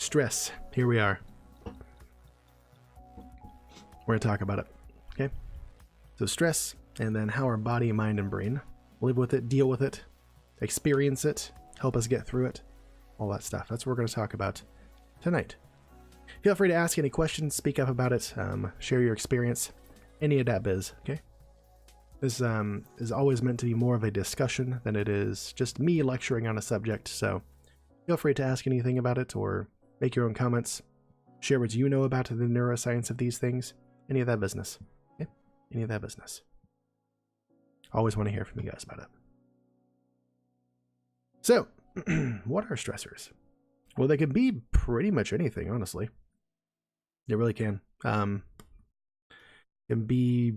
Stress. Here we are. We're going to talk about it. Okay? So stress, and then how our body, mind, and brain live with it, deal with it, experience it, help us get through it, all that stuff. That's what we're going to talk about tonight. Feel free to ask any questions, speak up about it, share your experience, any of that biz, okay? This is always meant to be more of a discussion than it is just me lecturing on a subject, so feel free to ask anything about it or make your own comments, share what you know about the neuroscience of these things, any of that business, okay? Any of that business. Always want to hear from you guys about it. So, what are stressors? Well, they can be pretty much anything, honestly. They really can. It can be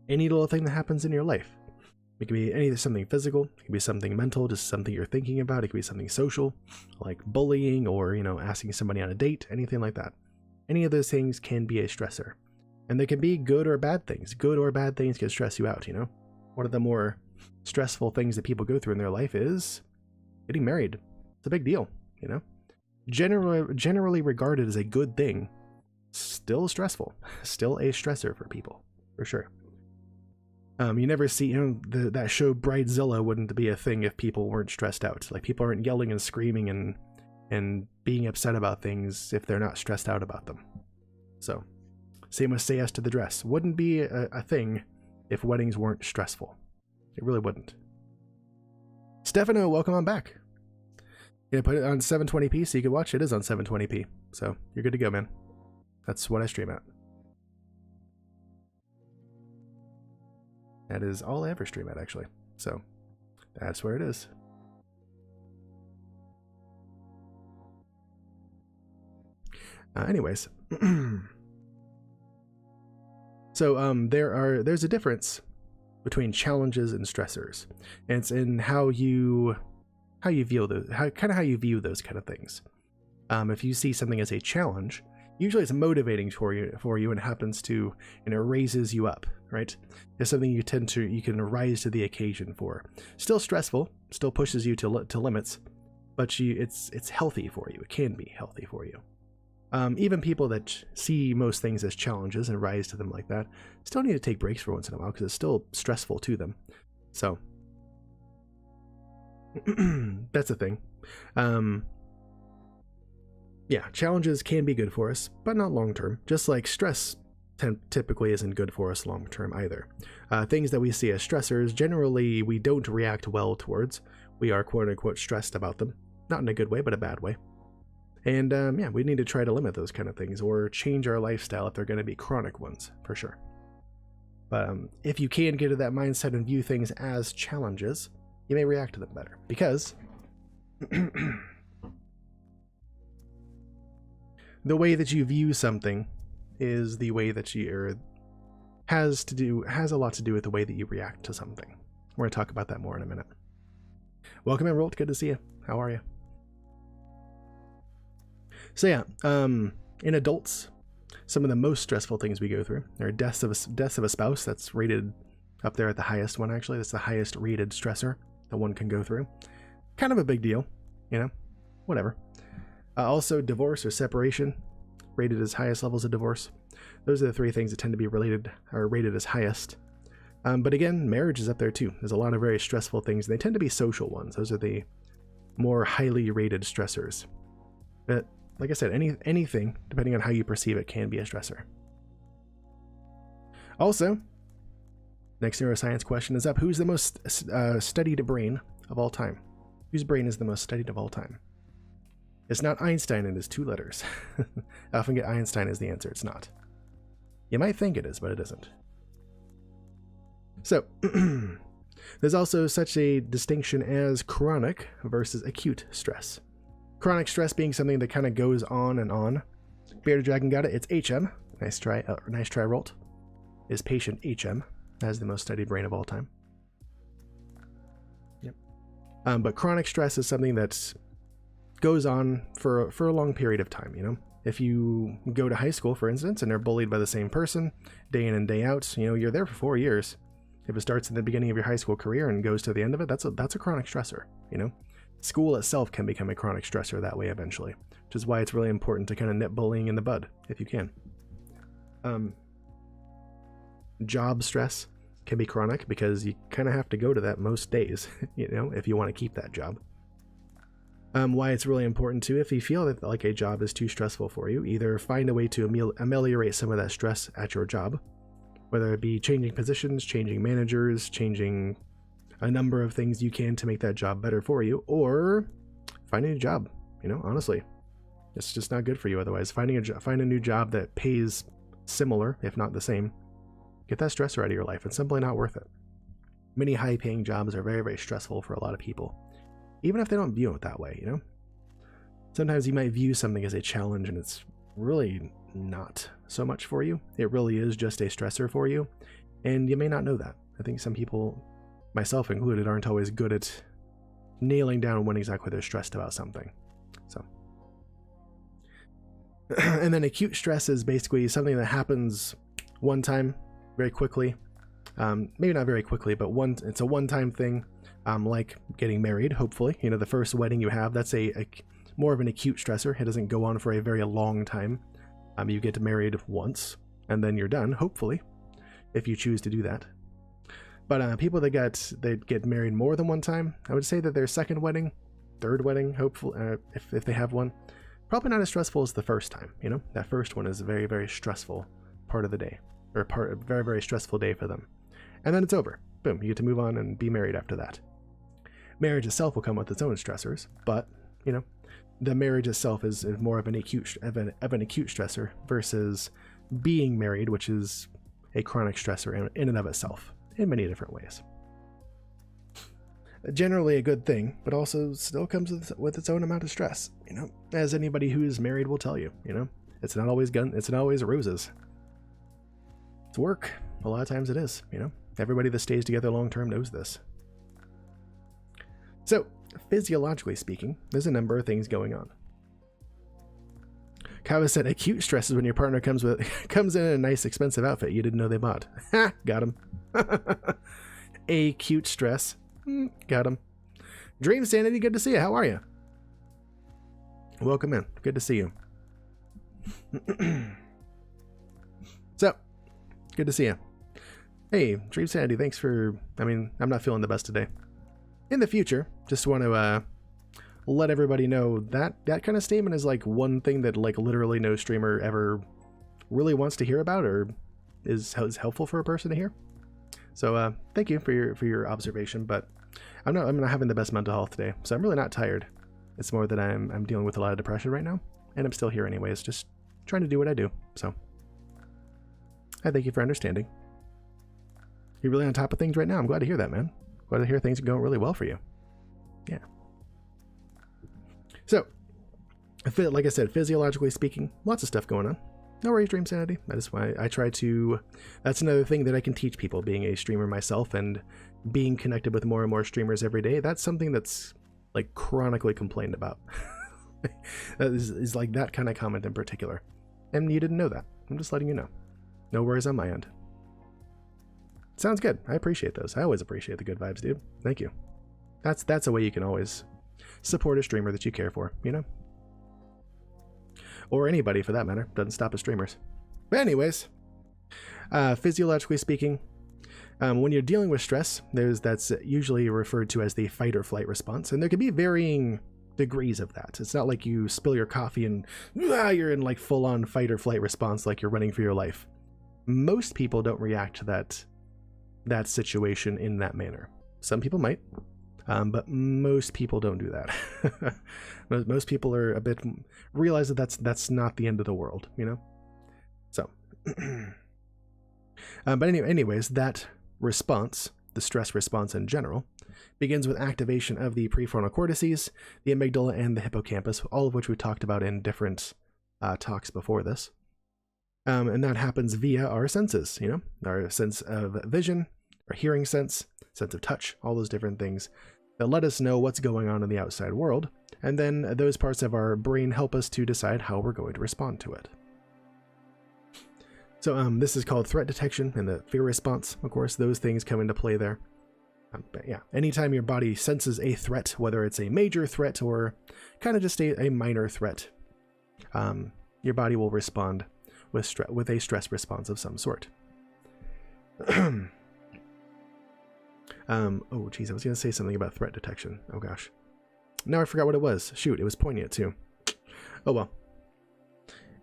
any little thing that happens in your life. It can be something physical. It can be something mental, just something you're thinking about. It can be something social, like bullying or, asking somebody on a date, anything like that. Any of those things can be a stressor. And they can be good or bad things. Good or bad things can stress you out, One of the more stressful things that people go through in their life is getting married. It's a big deal, Generally regarded as a good thing, still stressful, still a stressor for people, for sure. You never see, that show Bridezilla wouldn't be a thing if people weren't stressed out. Like, people aren't yelling and screaming and being upset about things if they're not stressed out about them. So, same with Say Yes to the Dress. Wouldn't be a thing if weddings weren't stressful. It really wouldn't. Stefano, welcome on back. Put it on 720p so you can watch. It is on 720p, so you're good to go, man. That's what I stream at. That is all I ever stream at, actually. So that's where it is. Anyways, so there's a difference between challenges and stressors, and it's in how you view those, how you view those kind of things. If you see something as a challenge, usually it's motivating for you and happens to, raises you up, right? It's something you can rise to the occasion for. Still stressful, still pushes you to limits, but it's healthy for you. It can be healthy for you. Even people that see most things as challenges and rise to them like that still need to take breaks for once in a while because it's still stressful to them. So that's the thing. Yeah, challenges can be good for us, but not long term. Just like stress typically isn't good for us long term either. Things that we see as stressors, generally we don't react well towards. We are quote unquote stressed about them. Not in a good way, but a bad way. And yeah, we need to try to limit those kind of things or change our lifestyle if they're going to be chronic ones, for sure. But if you can get to that mindset and view things as challenges, you may react to them better. Because the way that you view something is the way that has a lot to do with the way that you react to something. We're going to talk about that more in a minute. Welcome in, Rolt. Good to see you. How are you? So yeah, in adults, some of the most stressful things we go through are deaths of a spouse. That's rated up there at the highest one, actually. That's the highest rated stressor that one can go through. Kind of a big deal, whatever. Also, divorce or separation, rated as highest levels of divorce. Those are the three things that tend to be rated as highest. But again, marriage is up there too. There's a lot of very stressful things. They tend to be social ones. Those are the more highly rated stressors. But like I said, anything, depending on how you perceive it, can be a stressor. Also, next neuroscience question is up. Who's the most studied brain of all time? Whose brain is the most studied of all time? It's not Einstein, it is 2 letters. I often get Einstein as the answer. It's not. You might think it is, but it isn't. So, there's also such a distinction as chronic versus acute stress. Chronic stress being something that kind of goes on and on. Bearded Dragon got it. It's HM. Nice try, Rolt. Is patient HM. Has the most studied brain of all time. Yep. But chronic stress is something that goes on for a long period of time, If you go to high school, for instance, and are bullied by the same person day in and day out, you're there for 4 years. If it starts at the beginning of your high school career and goes to the end of it, that's a chronic stressor, School itself can become a chronic stressor that way eventually, which is why it's really important to kind of nip bullying in the bud if you can. Job stress can be chronic because you kind of have to go to that most days, you know, if you want to keep that job. Why it's really important too, if you feel that like a job is too stressful for you, either find a way to ameliorate some of that stress at your job, whether it be changing positions, changing managers, changing a number of things you can to make that job better for you, or find a new job. You know, honestly, it's just not good for you otherwise. Find a new job that pays similar, if not the same. Get that stressor out of your life. It's simply not worth it. Many high-paying jobs are very, very stressful for a lot of people, even if they don't view it that way, you know? Sometimes you might view something as a challenge and it's really not so much for you. It really is just a stressor for you, and you may not know that. I think some people, myself included, aren't always good at nailing down when exactly they're stressed about something. So, and then acute stress is basically something that happens one time very quickly. Maybe not very quickly, but it's a one-time thing. Like getting married, hopefully. You know, the first wedding you have, that's a more of an acute stressor. It doesn't go on for a very long time. You get married once, and then you're done, hopefully, if you choose to do that. But people that get married more than one time, I would say that their second wedding, third wedding, hopefully, if they have one, probably not as stressful as the first time. You know, that first one is a very, very stressful part of the day, or a very, very stressful day for them. And then it's over. Boom, you get to move on and be married after that. Marriage itself will come with its own stressors, but, you know, the marriage itself is more of an acute stressor versus being married, which is a chronic stressor in and of itself, in many different ways. Generally a good thing, but also still comes with its own amount of stress, you know, as anybody who's married will tell you, you know, it's not always roses. It's work. A lot of times it is, you know. Everybody that stays together long term knows this. So, physiologically speaking, there's a number of things going on. Kava said acute stress is when your partner comes in a nice expensive outfit you didn't know they bought. Ha! Got him. Acute stress. Got him. Dream Sanity, good to see you. How are you? Welcome in. Good to see you. So, good to see you. Hey, Dream Sanity, thanks for... I'm not feeling the best today. In the future, just want to let everybody know that that kind of statement is like one thing that like literally no streamer ever really wants to hear about or is helpful for a person to hear. So thank you for your observation, but I'm not having the best mental health today, so I'm really not tired. It's more that I'm dealing with a lot of depression right now, and I'm still here anyways, just trying to do what I do. So I thank you for understanding. You're really on top of things right now. I'm glad to hear that, man. Glad to hear things are going really well for you. Yeah. So, like I said, physiologically speaking, lots of stuff going on. No worries, Dream Sanity. That is why I try to... That's another thing that I can teach people, being a streamer myself and being connected with more and more streamers every day. That's something that's, like, chronically complained about. That is like that kind of comment in particular. And you didn't know that. I'm just letting you know. No worries on my end. Sounds good. I appreciate those. I always appreciate the good vibes, dude. Thank you. That's a way you can always support a streamer that you care for, you know? Or anybody for that matter. Doesn't stop at streamers. But anyways, physiologically speaking, when you're dealing with stress, that's usually referred to as the fight or flight response, and there can be varying degrees of that. It's not like you spill your coffee and you're in like full-on fight or flight response like you're running for your life. Most people don't react to that situation in that manner. Some people might, but most people don't do that. Most people are realize that that's not the end of the world, you know? So, but anyways, that response, the stress response in general, begins with activation of the prefrontal cortices, the amygdala, and the hippocampus, all of which we talked about in different talks before this. And that happens via our senses, you know, our sense of vision, our hearing sense of touch, all those different things that let us know what's going on in the outside world. And then those parts of our brain help us to decide how we're going to respond to it. So this is called threat detection and the fear response. Of course, those things come into play there. But yeah, anytime your body senses a threat, whether it's a major threat or kind of just a minor threat, your body will respond with a stress response of some sort. Oh geez, I was going to say something about threat detection. Oh gosh. Now I forgot what it was. Shoot, it was poignant too. Oh well.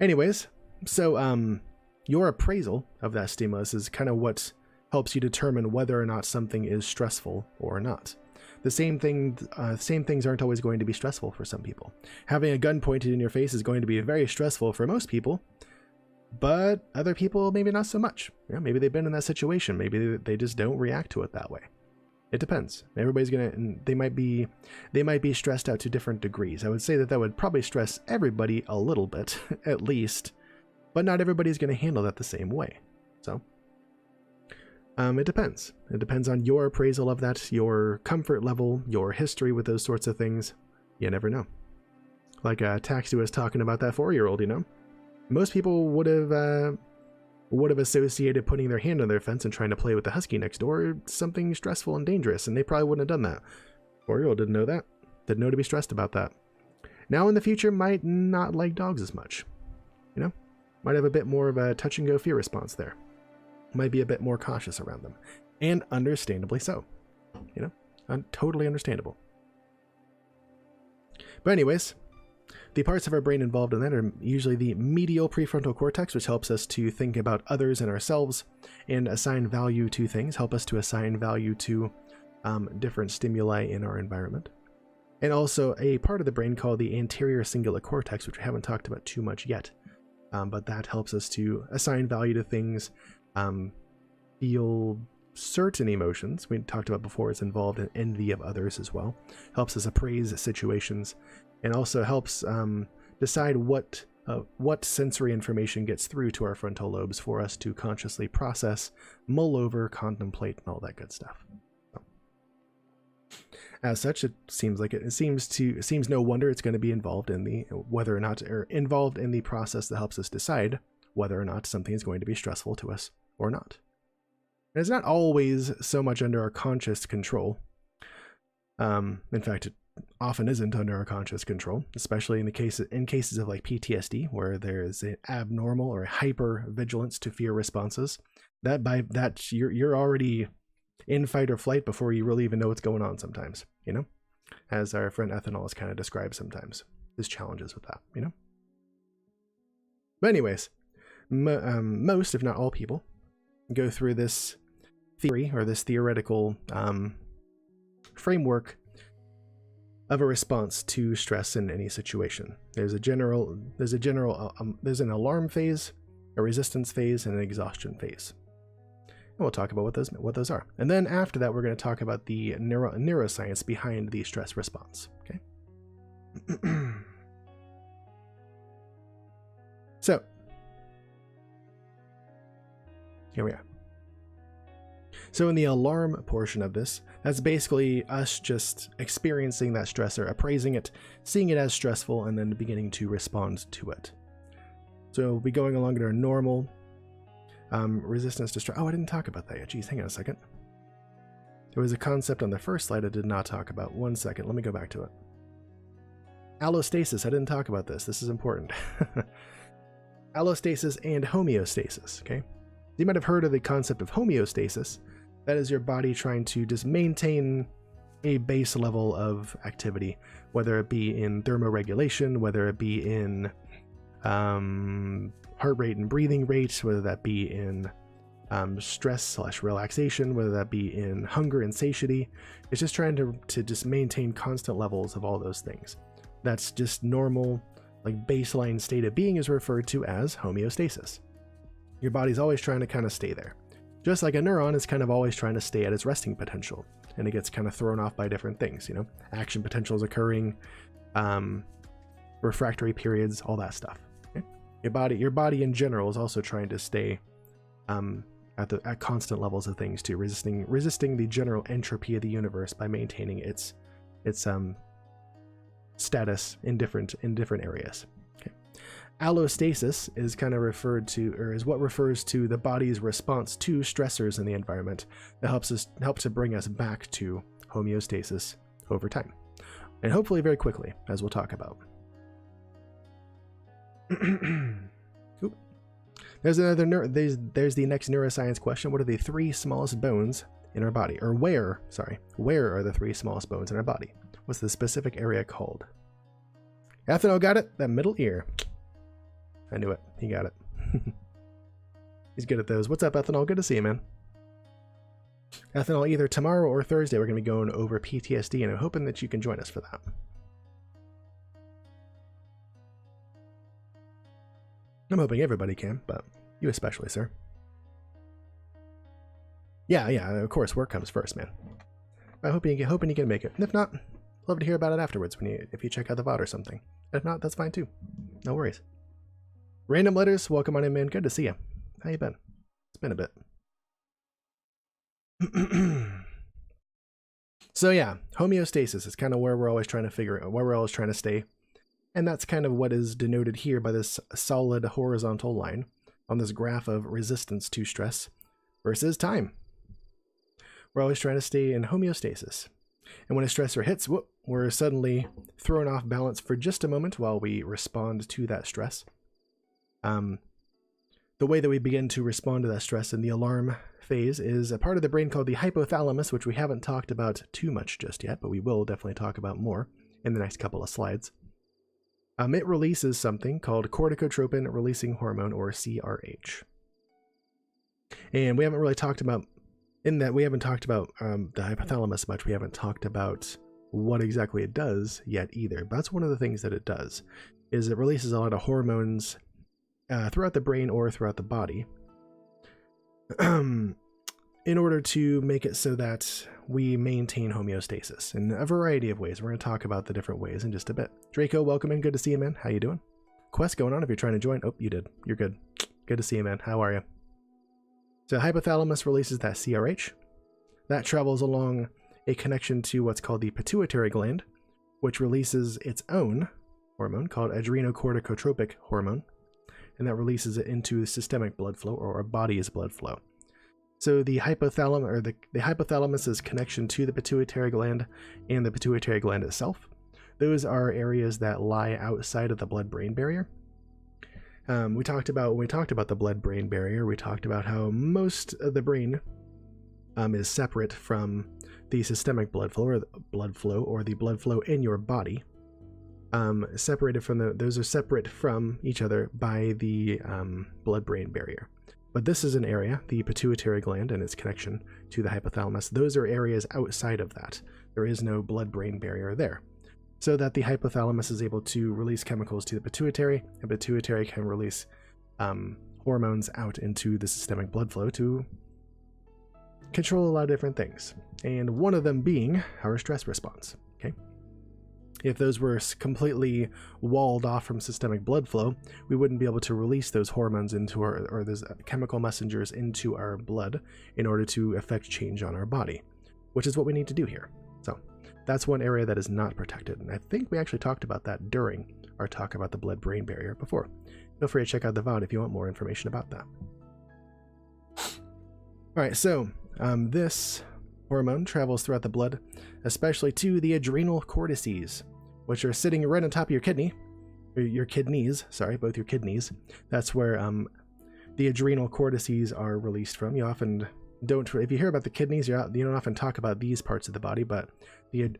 Anyways, so your appraisal of that stimulus is kind of what helps you determine whether or not something is stressful or not. The same things aren't always going to be stressful for some people. Having a gun pointed in your face is going to be very stressful for most people, but other people maybe not so much. You know, maybe they've been in that situation. Maybe they just don't react to it that way. It depends. Everybody's they might be stressed out to different degrees. I would say that would probably stress everybody a little bit, at least, but not everybody's going to handle that the same way. So, it depends. It depends on your appraisal of that, your comfort level, your history with those sorts of things. You never know. Like Taxi was talking about that 4-year-old, you know? Most people would have associated putting their hand on their fence and trying to play with the husky next door something stressful and dangerous, and they probably wouldn't have done that. 4-year-old didn't know that. Didn't know to be stressed about that. Now in the future might not like dogs as much. You know? Might have a bit more of a touch-and-go fear response there. Might be a bit more cautious around them. And understandably so. You know? Totally understandable. But anyways, the parts of our brain involved in that are usually the medial prefrontal cortex, which helps us to think about others and ourselves and assign value to things, help us to assign value to different stimuli in our environment. And also a part of the brain called the anterior cingulate cortex, which we haven't talked about too much yet. But that helps us to assign value to things, feel certain emotions. We talked about before, it's involved in envy of others as well. Helps us appraise situations, and also helps decide what sensory information gets through to our frontal lobes for us to consciously process, mull over, contemplate, and all that good stuff. So, as such, it seems no wonder it's going to be involved in involved in the process that helps us decide whether or not something is going to be stressful to us or not. And it's not always so much under our conscious control. In fact, it often isn't under our conscious control, especially in cases of like PTSD, where there is an abnormal or hyper vigilance to fear responses. You're already in fight or flight before you really even know what's going on sometimes, you know? As our friend Ethanol has kind of described sometimes, his challenges with that, you know? But anyways, most, if not all people, go through this theory or this theoretical framework of a response to stress in any situation. There's an alarm phase, a resistance phase, and an exhaustion phase. And we'll talk about what those are. And then after that, we're going to talk about the neuroscience behind the stress response. Okay. So here we are. So in the alarm portion of this, that's basically us just experiencing that stressor, appraising it, seeing it as stressful, and then beginning to respond to it. So we'll be going along at our normal resistance to stress. Oh, I didn't talk about that yet. Geez, hang on a second. There was a concept on the first slide I did not talk about. 1 second. Let me go back to it. Allostasis. I didn't talk about this. This is important. Allostasis and homeostasis. Okay. You might have heard of the concept of homeostasis. That is your body trying to just maintain a base level of activity, whether it be in thermoregulation, whether it be in heart rate and breathing rate, whether that be in stress/relaxation, whether that be in hunger and satiety. It's just trying to just maintain constant levels of all those things. That's just normal, like baseline state of being is referred to as homeostasis. Your body's always trying to kind of stay there. Just like a neuron is kind of always trying to stay at its resting potential, and it gets kind of thrown off by different things, you know, action potentials occurring, refractory periods, all that stuff. Okay? Your body in general is also trying to stay at constant levels of things too, resisting the general entropy of the universe by maintaining its status in different areas. Okay. Allostasis is kind of referred to, or is what refers to the body's response to stressors in the environment that helps to bring us back to homeostasis over time, and hopefully very quickly, as we'll talk about. Oop. There's there's the next neuroscience question. What are the 3 smallest bones in our body? Or where are the 3 smallest bones in our body? What's the specific area called? Ethanol got it. That middle ear. I knew it. He got it. He's good at those. What's up, Ethanol? Good to see you, man. Ethanol, either tomorrow or Thursday, we're going to be going over PTSD, and I'm hoping that you can join us for that. I'm hoping everybody can, but you especially, sir. Yeah, of course, work comes first, man. I'm hoping you can make it. And if not, love to hear about it afterwards if you check out the VOD or something. If not, that's fine too. No worries. Random letters, welcome on in, man. Good to see you. How you been? It's been a bit. So yeah, homeostasis is kind of where we're always trying to figure out, where we're always trying to stay. And that's kind of what is denoted here by this solid horizontal line on this graph of resistance to stress versus time. We're always trying to stay in homeostasis. And when a stressor hits, whoop, we're suddenly thrown off balance for just a moment while we respond to that stress. The way that we begin to respond to that stress in the alarm phase is a part of the brain called the hypothalamus, which we haven't talked about too much just yet, but we will definitely talk about more in the next couple of slides. It releases something called Corticotropin-Releasing Hormone, or CRH. And we haven't really talked about, the hypothalamus much. We haven't talked about what exactly it does yet either. But that's one of the things that it does, is it releases a lot of hormones throughout the brain or throughout the body in order to make it so that we maintain homeostasis in a variety of ways. We're going to talk about the different ways in just a bit. Draco, welcome in. Good to see you, man. How you doing? Quest going on if you're trying to join. Oh, you did. You're good. Good to see you, man. How are you? So hypothalamus releases that CRH. That travels along a connection to what's called the pituitary gland, which releases its own hormone called adrenocorticotropic hormone. And that releases it into systemic blood flow, or our body's blood flow. So the hypothalamus, or the hypothalamus's connection to the pituitary gland and the pituitary gland itself, those are areas that lie outside of the blood-brain barrier. When we talked about the blood-brain barrier, we talked about how most of the brain is separate from the systemic blood flow, or the blood flow in your body. Those are separate from each other by the blood-brain barrier. But this is an area, the pituitary gland and its connection to the hypothalamus, those are areas outside of that. There is no blood-brain barrier there. So that the hypothalamus is able to release chemicals to the pituitary, and pituitary can release hormones out into the systemic blood flow to control a lot of different things. And one of them being our stress response, okay? If those were completely walled off from systemic blood flow, we wouldn't be able to release those hormones into or those chemical messengers into our blood in order to affect change on our body, which is what we need to do here. So that's one area that is not protected. And I think we actually talked about that during our talk about the blood-brain barrier before. Feel free to check out the VOD if you want more information about that. All right, so this hormone travels throughout the blood, especially to the adrenal cortices, which are sitting right on top of your kidney, or your kidneys, sorry, both your kidneys. That's where the adrenal cortices are released from. You often don't, if you hear about the kidneys, you don't often talk about these parts of the body, but the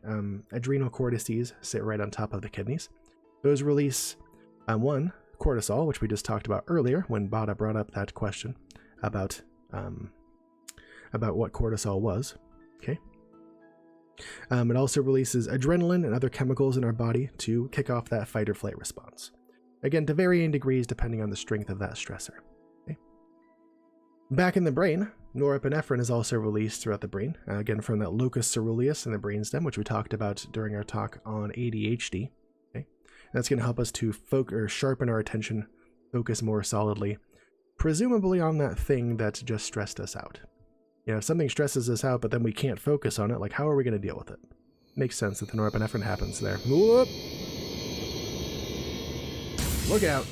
adrenal cortices sit right on top of the kidneys. Those release, one, cortisol, which we just talked about earlier when Bada brought up that question about what cortisol was. Okay. It also releases adrenaline and other chemicals in our body to kick off that fight or flight response. Again, to varying degrees depending on the strength of that stressor. Okay. Back in the brain, norepinephrine is also released throughout the brain, again from that locus ceruleus in the brainstem, which we talked about during our talk on ADHD. Okay. That's going to help us to focus or sharpen our attention, focus more solidly, presumably on that thing that just stressed us out. You know, if something stresses us out, but then we can't focus on it, like how are we going to deal with it? Makes sense that the norepinephrine happens there. Whoop! Look out!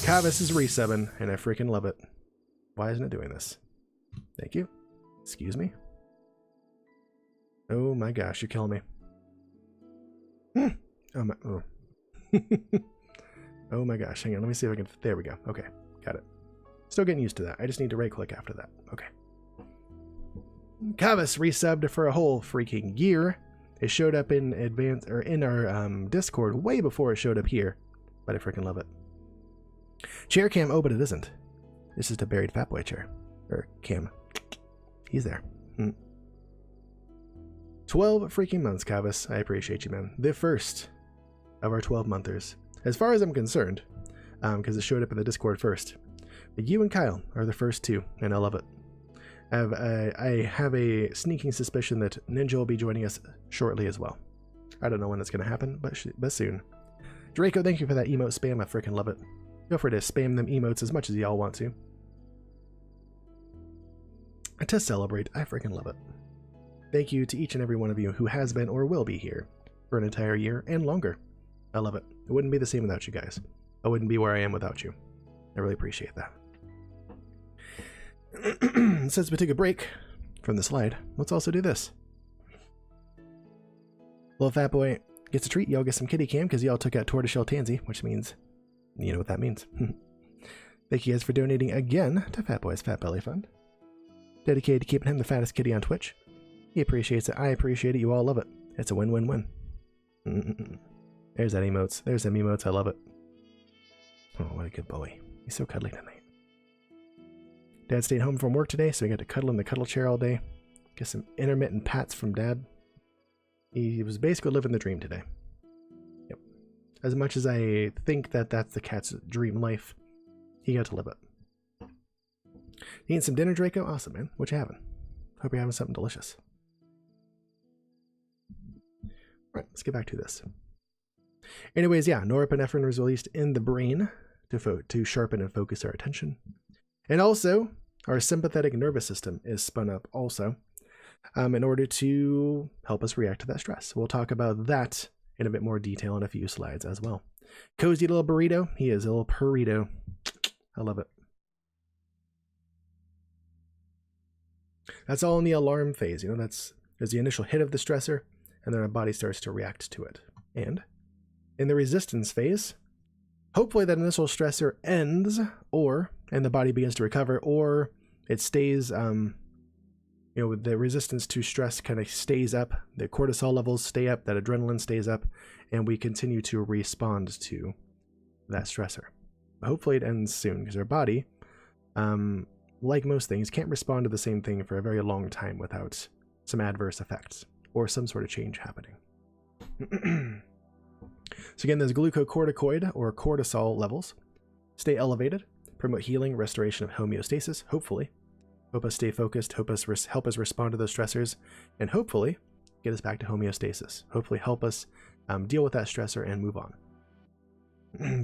Cavus is resubbing, and I freaking love it. Why isn't it doing this? Thank you. Excuse me. Oh my gosh, you're killing me. Oh my, oh. Oh my gosh, hang on, let me see if I can, there we go. Okay, got it. Still getting used to that. I just need to right click after that. Okay. Cavus resubbed for a whole freaking year. It showed up in advance, or in our Discord way before it showed up here, but I freaking love it. Chair cam, oh, but it isn't. This is the buried fat boy chair, or cam. He's there. 12 freaking months, Cavus. I appreciate you, man. The first of our 12-monthers. As far as I'm concerned, because it showed up in the Discord first. But you and Kyle are the first two, and I love it. I have a sneaking suspicion that Ninja will be joining us shortly as well. I don't know when it's going to happen, but soon. Draco, thank you for that emote spam. I freaking love it. Feel free to spam them emotes as much as y'all want to. To celebrate, I freaking love it. Thank you to each and every one of you who has been or will be here for an entire year and longer. I love it. It wouldn't be the same without you guys. I wouldn't be where I am without you. I really appreciate that. Since we took a break from the slide, let's also do this. Little fat boy gets a treat. Y'all get some kitty cam because y'all took out tortoiseshell tansy, which means, you know what that means. Thank you guys for donating again to Fat Boy's Fat Belly Fund. Dedicated to keeping him the fattest kitty on Twitch. He appreciates it. I appreciate it. You all love it. It's a win-win-win. There's that emotes. There's them emotes. I love it. Oh, what a good boy. He's so cuddly tonight. Dad stayed home from work today, so we got to cuddle in the cuddle chair all day. Get some intermittent pats from Dad. He was basically living the dream today. Yep. As much as I think that that's the cat's dream life, he got to live it. Eating some dinner, Draco? Awesome, man. What you having? Hope you're having something delicious. Alright, let's get back to this. Anyways, yeah, norepinephrine was released in the brain to sharpen and focus our attention. And also, our sympathetic nervous system is spun up also in order to help us react to that stress. We'll talk about that in a bit more detail in a few slides as well. Cozy little burrito. He is a little burrito. I love it. That's all in the alarm phase. You know, there's the initial hit of the stressor, and then our body starts to react to it. And in the resistance phase, hopefully that initial stressor ends, and the body begins to recover, or it stays, you know, the resistance to stress kind of stays up, the cortisol levels stay up, that adrenaline stays up, and we continue to respond to that stressor. Hopefully it ends soon, because our body, like most things, can't respond to the same thing for a very long time without some adverse effects or some sort of change happening. So again, those glucocorticoid or cortisol levels stay elevated, promote healing, restoration of homeostasis, hopefully. Help us stay focused, help us respond to those stressors, and hopefully get us back to homeostasis. Hopefully help us deal with that stressor and move on.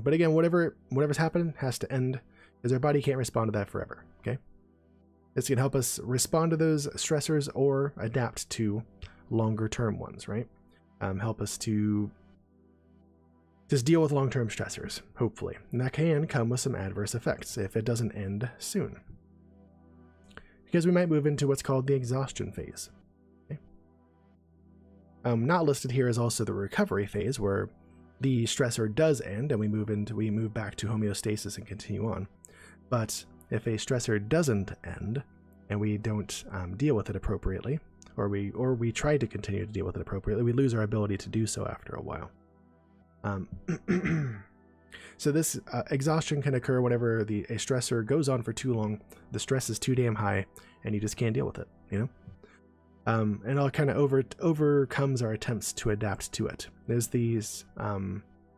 But again, whatever's happening has to end, because our body can't respond to that forever, okay? This can help us respond to those stressors or adapt to longer term ones, right? Help us to just deal with long-term stressors, hopefully. And that can come with some adverse effects if it doesn't end soon. Because we might move into what's called the exhaustion phase. Okay? Not listed here is also the recovery phase, where the stressor does end and we move back to homeostasis and continue on. But if a stressor doesn't end and we don't deal with it appropriately, or we try to continue to deal with it appropriately, we lose our ability to do so after a while. So this exhaustion can occur whenever a stressor goes on for too long, the stress is too damn high, and you just can't deal with it, you know? And it all kind of overcomes our attempts to adapt to it. There's these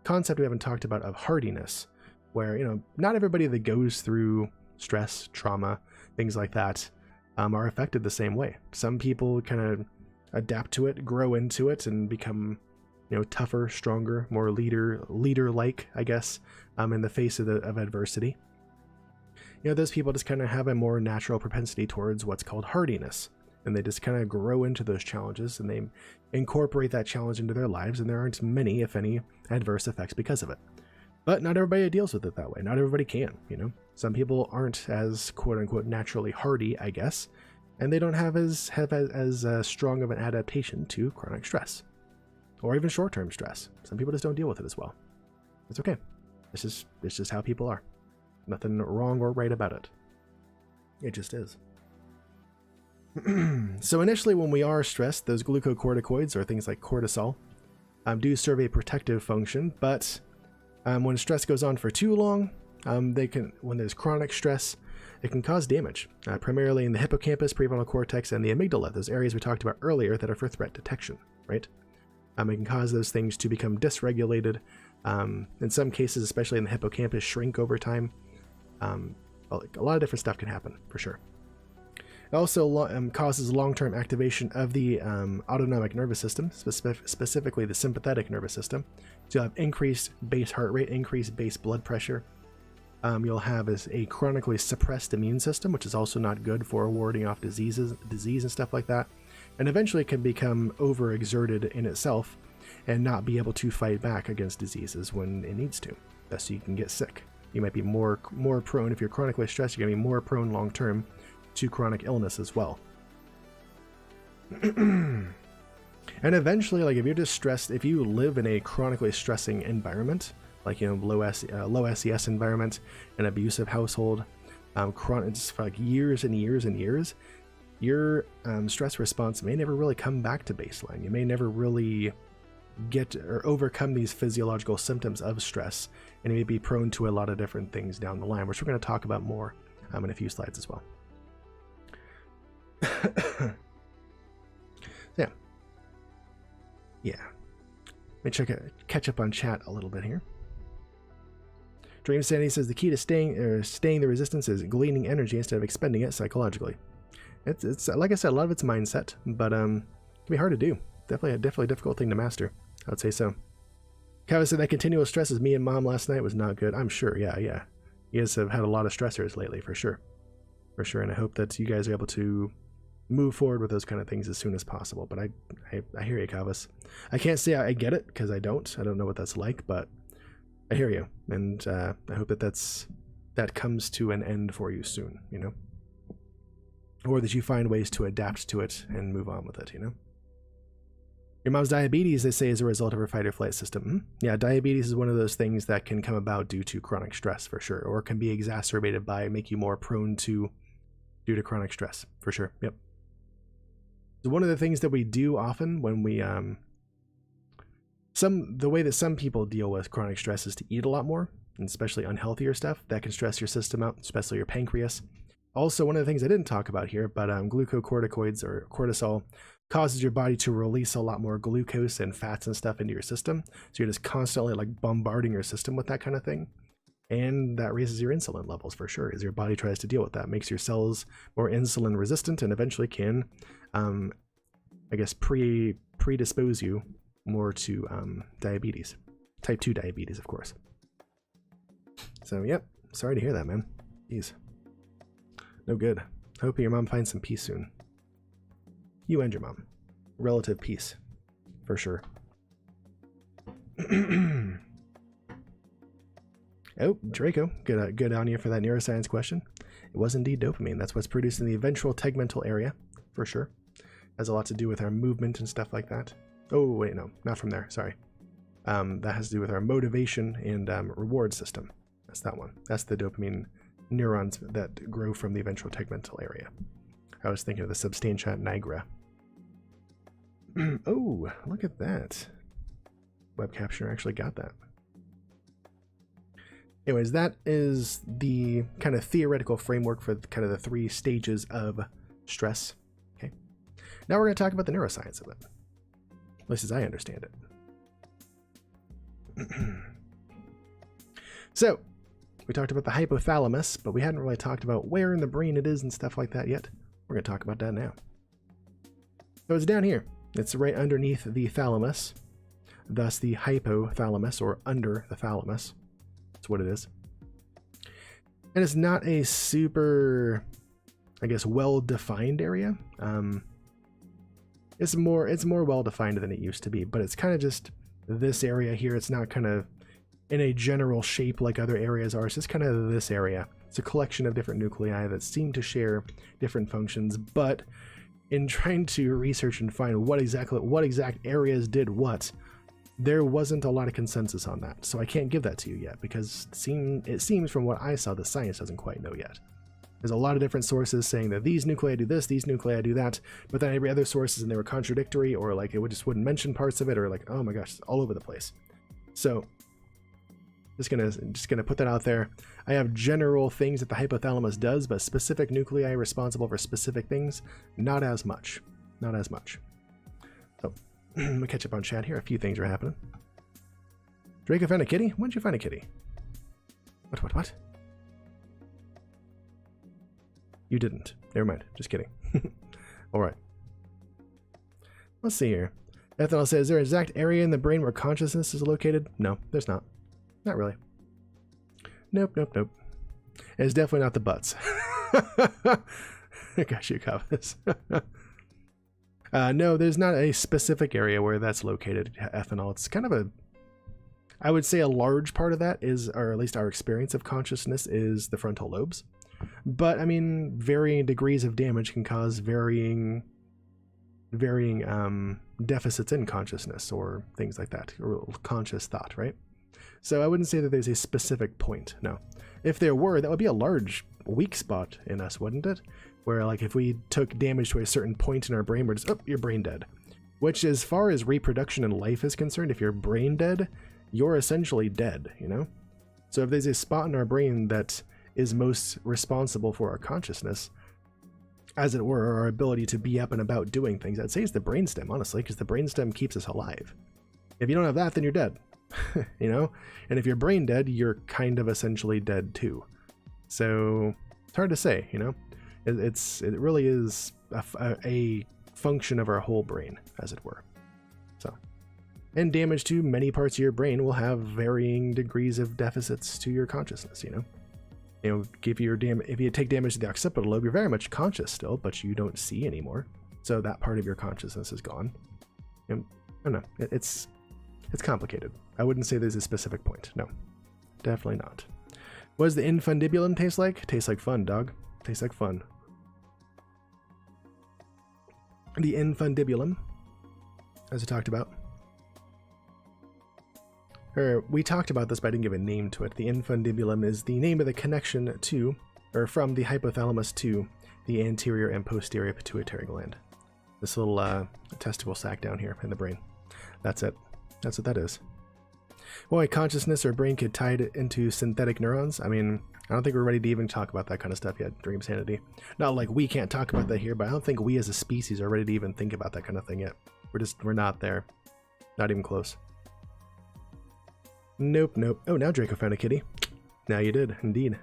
concept we haven't talked about of hardiness, where, you know, not everybody that goes through stress, trauma, things like that, are affected the same way. Some people kind of adapt to it, grow into it, and become, you know, tougher, stronger, more leader-like, I guess, in the face of adversity. You know, those people just kind of have a more natural propensity towards what's called hardiness, and they just kind of grow into those challenges, and they incorporate that challenge into their lives, and there aren't many, if any, adverse effects because of it. But not everybody deals with it that way. Not everybody can, you know. Some people aren't as quote-unquote naturally hardy, I guess, and they don't have as strong of an adaptation to chronic stress, or even short-term stress. Some people just don't deal with it as well. It's okay. It's just how people are. Nothing wrong or right about it. It just is. So initially, when we are stressed, those glucocorticoids, or things like cortisol, do serve a protective function, but when stress goes on for too long, when there's chronic stress, it can cause damage, primarily in the hippocampus, prefrontal cortex, and the amygdala, those areas we talked about earlier that are for threat detection, right? It can cause those things to become dysregulated. In some cases, especially in the hippocampus, shrink over time. A lot of different stuff can happen, for sure. It also causes long-term activation of the autonomic nervous system, specifically the sympathetic nervous system. So you'll have increased base heart rate, increased base blood pressure. You'll have a chronically suppressed immune system, which is also not good for warding off disease and stuff like that. And eventually can become overexerted in itself and not be able to fight back against diseases when it needs to. Thus, so you can get sick. You might be more prone, if you're chronically stressed, you're going to be more prone long-term to chronic illness as well. And eventually, like if you're just stressed, if you live in a chronically stressing environment, like, you know, low SES environment, an abusive household, just for like years and years and years, your stress response may never really come back to baseline. You may never really get or overcome these physiological symptoms of stress, and you may be prone to a lot of different things down the line, which we're going to talk about more in a few slides as well. Yeah. Let me catch up on chat a little bit here. Dream Sandy says the key to staying the resistance is gleaning energy instead of expending it psychologically. It's like I said, a lot of it's mindset, but it can be hard to do. Definitely a difficult thing to master. I would say so. Kyle said that continual stress as me and mom last night was not good. I'm sure, yeah. You guys have had a lot of stressors lately, for sure. For sure, and I hope that you guys are able to move forward with those kind of things as soon as possible. But I hear you, Kavas. I can't say I get it, because I don't know what that's like, but I hear you, and I hope that comes to an end for you soon, you know? Or that you find ways to adapt to it and move on with it, you know? Your mom's diabetes, they say, is a result of her fight-or-flight system. Yeah, diabetes is one of those things that can come about due to chronic stress, for sure, or can be exacerbated by make you more prone due to chronic stress, for sure. Yep. So one of the things that we do often when we the way that some people deal with chronic stress is to eat a lot more, and especially unhealthier stuff that can stress your system out, especially your pancreas. Also, one of the things I didn't talk about here, but glucocorticoids, or cortisol, causes your body to release a lot more glucose and fats and stuff into your system. So you're just constantly like bombarding your system with that kind of thing. And that raises your insulin levels, for sure, as your body tries to deal with that. Makes your cells more insulin resistant and eventually can, I guess, predispose you more to diabetes. Type 2 diabetes, of course. So, yep. Sorry to hear that, man. Jeez. No good. Hope your mom finds some peace soon. You and your mom. Relative peace. For sure. Oh, Draco. Good on you for that neuroscience question. It was indeed dopamine. That's what's produced in the ventral tegmental area. For sure. Has a lot to do with our movement and stuff like that. Oh, wait, no. Not from there. Sorry. That has to do with our motivation and reward system. That's that one. That's the dopamine neurons that grow from the ventral tegmental area. I was thinking of the substantia nigra. Oh, look at that. Web captioner actually got that. Anyways, that is the kind of theoretical framework for kind of the 3 stages of stress. Okay. Now we're going to talk about the neuroscience of it. At least as I understand it. So, we talked about the hypothalamus, but we hadn't really talked about where in the brain it is and stuff like that yet. We're going to talk about that now. So it's down here. It's right underneath the thalamus, thus the hypothalamus, or under the thalamus. That's what it is. And it's not a super, I guess, well-defined area. It's more well-defined than it used to be, but it's kind of just this area here. It's not kind of in a general shape like other areas are. It's just kind of this area. It's a collection of different nuclei that seem to share different functions, but in trying to research and find what exact areas did what, there wasn't a lot of consensus on that. So I can't give that to you yet, because it seems from what I saw, the science doesn't quite know yet. There's a lot of different sources saying that these nuclei do this, these nuclei do that, but then every other sources and they were contradictory, or like it just wouldn't mention parts of it, or like, oh my gosh, it's all over the place. So just gonna put that out there. I have general things that the hypothalamus does, but specific nuclei responsible for specific things, not as much. Not as much. So let me catch up on chat here. A few things are happening. Draco found a kitty? When did you find a kitty? What? You didn't. Never mind. Just kidding. Alright. Let's see here. Ethanol says, is there an exact area in the brain where consciousness is located? No, there's not. Not really. Nope. And it's definitely not the butts. I got you, Cobus. No, there's not a specific area where that's located, ethanol. It's kind of I would say a large part of that is, or at least our experience of consciousness, is the frontal lobes. But I mean, varying degrees of damage can cause varying deficits in consciousness or things like that, or conscious thought, right? So I wouldn't say that there's a specific point, no. If there were, that would be a large weak spot in us, wouldn't it? Where like if we took damage to a certain point in our brain, we're just, oh, you're brain dead. Which, as far as reproduction and life is concerned, if you're brain dead, you're essentially dead, you know? So if there's a spot in our brain that is most responsible for our consciousness, as it were, our ability to be up and about doing things, I'd say it's the brainstem, honestly, because the brainstem keeps us alive. If you don't have that, then you're dead, you know? And if you're brain dead, you're kind of essentially dead too. So it's hard to say, you know? It really is a function of our whole brain, as it were. So, and damage to many parts of your brain will have varying degrees of deficits to your consciousness, you know? You know, if you take damage to the occipital lobe, you're very much conscious still, but you don't see anymore. So that part of your consciousness is gone. And I don't know. It's complicated. I wouldn't say there's a specific point. No, definitely not. What does the infundibulum taste like? Tastes like fun, dog. Tastes like fun. The infundibulum, as I talked about. We talked about this, but I didn't give a name to it. The infundibulum is the name of the connection to, or from the hypothalamus to, the anterior and posterior pituitary gland. This little testicle sac down here in the brain. That's it. That's what that is. Boy, consciousness or brain could tie it into synthetic neurons. I mean, I don't think we're ready to even talk about that kind of stuff yet, Dream Sanity. Not like we can't talk about that here, but I don't think we as a species are ready to even think about that kind of thing yet. We're not there. Not even close. Nope. Oh, now Draco found a kitty. Now you did, indeed.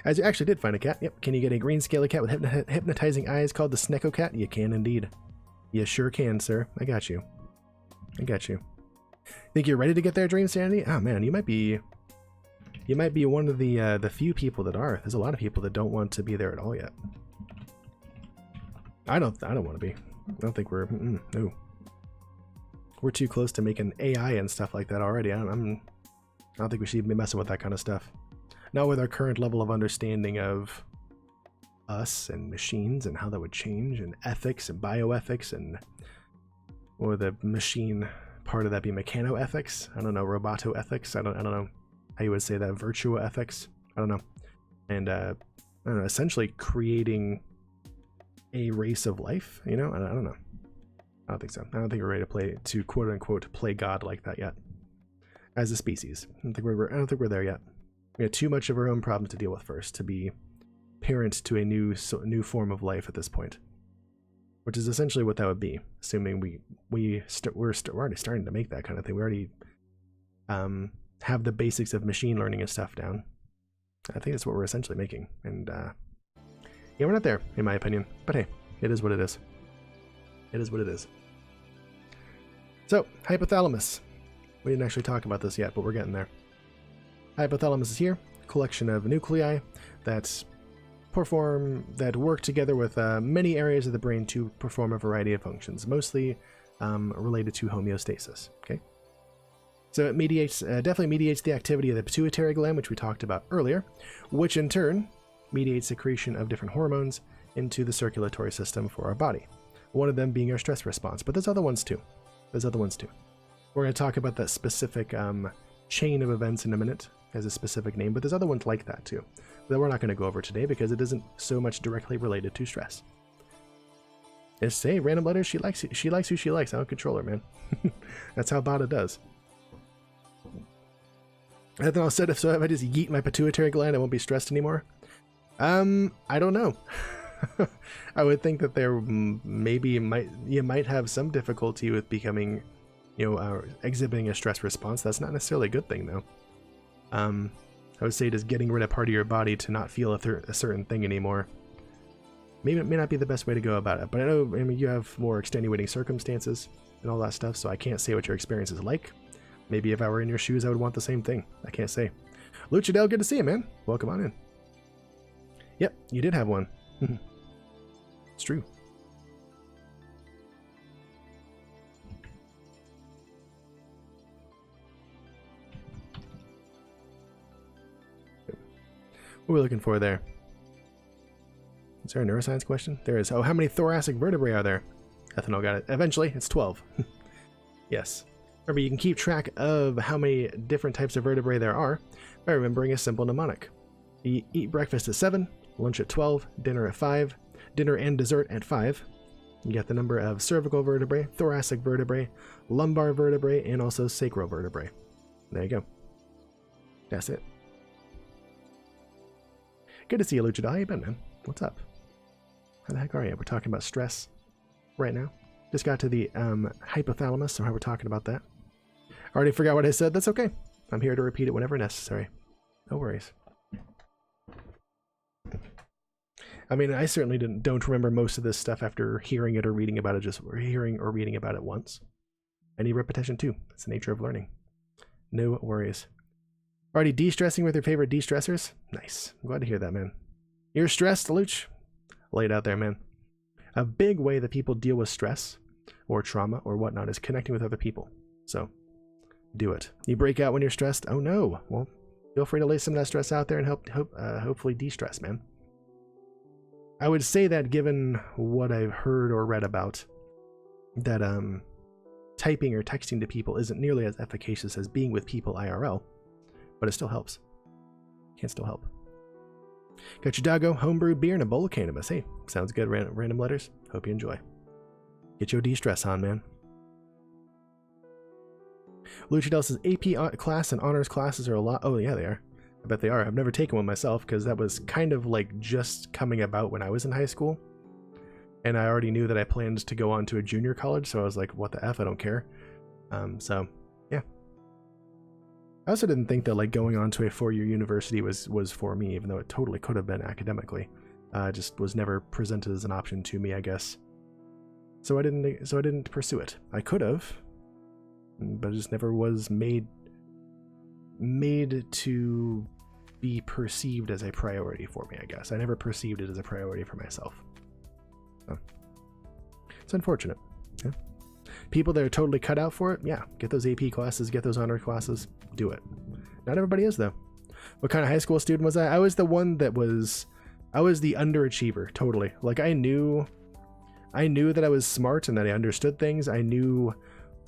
As you actually did find a cat. Yep. Can you get a green scaly cat with hypnotizing eyes called the Snecko cat? You can indeed. You sure can, sir. I got you. Think you're ready to get there, Dream Sanity? Oh man, you might be one of the few people that are. There's a lot of people that don't want to be there at all yet. I don't want to be. I don't think we're no. We're too close to making AI and stuff like that already. I don't think we should be messing with that kind of stuff. Not with our current level of understanding of us and machines and how that would change, and ethics and bioethics, and or the machine part of that be mechanoethics. I don't know, robotoethics. I don't know how you would say that. Virtuoethics. I don't know. And I don't know, essentially creating a race of life. You know, I don't know. I don't think so. I don't think we're ready to quote unquote play God like that yet, as a species. I don't think we're there yet. We have too much of our own problems to deal with first to be parent to a new form of life at this point, which is essentially what that would be, assuming we're already starting to make that kind of thing. We already have the basics of machine learning and stuff down. I think that's what we're essentially making, and yeah, we're not there in my opinion. But hey, it is what it is. It is what it is. So, hypothalamus. We didn't actually talk about this yet, but we're getting there. Hypothalamus is here, a collection of nuclei that work together with many areas of the brain to perform a variety of functions, mostly related to homeostasis. Okay. So it mediates, definitely mediates the activity of the pituitary gland, which we talked about earlier, which in turn mediates secretion of different hormones into the circulatory system for our body. One of them being our stress response, but there's other ones too. We're going to talk about that specific chain of events in a minute as a specific name, but there's other ones like that too that we're not going to go over today because it isn't so much directly related to stress. Just say random letters. She likes who she likes. I don't control her, man. That's how Bada does. And then I said, if I just yeet my pituitary gland, I won't be stressed anymore. I don't know. I would think that there you might have some difficulty with becoming, exhibiting a stress response. That's not necessarily a good thing, though. I would say just getting rid of part of your body to not feel a certain thing anymore. Maybe it may not be the best way to go about it, but I mean, you have more extenuating circumstances and all that stuff, so I can't say what your experience is like. Maybe if I were in your shoes, I would want the same thing. I can't say. Luchadel, good to see you, man. Welcome on in. Yep, you did have one. It's true. What are we looking for there? Is there a neuroscience question? There is. Oh, how many thoracic vertebrae are there? Ethanol got it. Eventually, it's 12. Yes. Remember, you can keep track of how many different types of vertebrae there are by remembering a simple mnemonic. You eat breakfast at 7, lunch at 12, dinner at 5, dinner and dessert at 5. You get the number of cervical vertebrae, thoracic vertebrae, lumbar vertebrae, and also sacral vertebrae. There you go. That's it. Good to see you, Luchadel. How you been, man? What's up? How the heck are you? We're talking about stress right now. Just got to the hypothalamus, so how we're talking about that. Already forgot what I said. That's okay. I'm here to repeat it whenever necessary. No worries. I mean, I certainly don't remember most of this stuff after hearing it or reading about it, just hearing or reading about it once. I need repetition too. That's the nature of learning. No worries. Already de-stressing with your favorite de-stressors? Nice. I'm glad to hear that, man. You're stressed, Luch? Lay it out there, man. A big way that people deal with stress or trauma or whatnot is connecting with other people. So, do it. You break out when you're stressed? Oh no. Well, feel free to lay some of that stress out there and hopefully de-stress, man. I would say that given what I've heard or read about, that typing or texting to people isn't nearly as efficacious as being with people IRL, but it still helps. Can still help. Got your doggo, homebrewed beer, and a bowl of cannabis. Hey, sounds good. Random letters. Hope you enjoy. Get your de-stress on, man. Luchadel says AP class and honors classes are a lot. Oh yeah, they are. I bet they are. I've never taken one myself because that was kind of like just coming about when I was in high school. And I already knew that I planned to go on to a junior college, so I was like, what the F, I don't care. So, yeah. I also didn't think that like going on to a 4-year university was for me, even though it totally could have been academically. Just was never presented as an option to me, I guess. So I didn't pursue it. I could have, but it just never was made to be perceived as a priority for me, I guess. I never perceived it as a priority for myself. So, it's unfortunate. Yeah. People that are totally cut out for it, yeah, get those AP classes, get those honor classes, do it. Not everybody is, though. What kind of high school student was I? I was the one that I was the underachiever, totally. Like, I knew that I was smart and that I understood things. I knew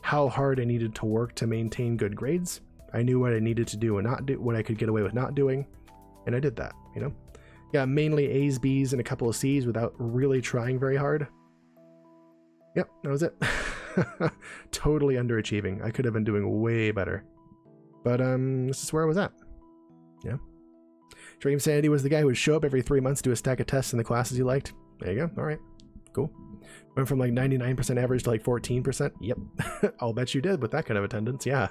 how hard I needed to work to maintain good grades. I knew what I needed to do and not do, what I could get away with not doing, and I did that, you know? Got mainly A's, B's, and a couple of C's without really trying very hard. Yep, that was it. Totally underachieving. I could have been doing way better. But this is where I was at. Yeah. Dream Sanity was the guy who would show up every 3 months, do a stack of tests in the classes you liked. There you go. All right. Cool. Went from like 99% average to like 14%. Yep. I'll bet you did with that kind of attendance. Yeah.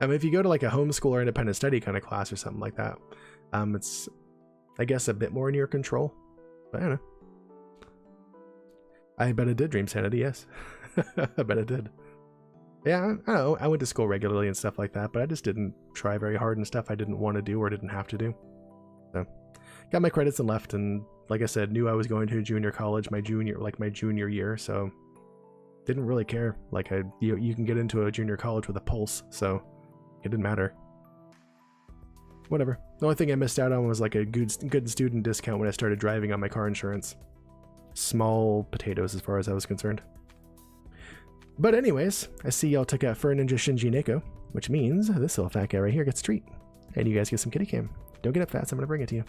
I mean, if you go to like a homeschool or independent study kind of class or something like that, it's, I guess, a bit more in your control. But I don't know. I bet it did, Dream Sanity, yes. I bet it did. Yeah, I don't know. I went to school regularly and stuff like that, but I just didn't try very hard and stuff I didn't want to do or didn't have to do. So, got my credits and left, and like I said, knew I was going to junior college my junior year, so Didn't really care. Like, you can get into a junior college with a pulse, so it didn't matter. Whatever. The only thing I missed out on was like a good student discount when I started driving on my car insurance. Small potatoes as far as I was concerned. But anyways, I see y'all took out Fur Ninja Shinji Neko, which means this little fat guy right here gets a treat. And you guys get some kitty cam. Don't get up, Fats. I'm gonna bring it to you.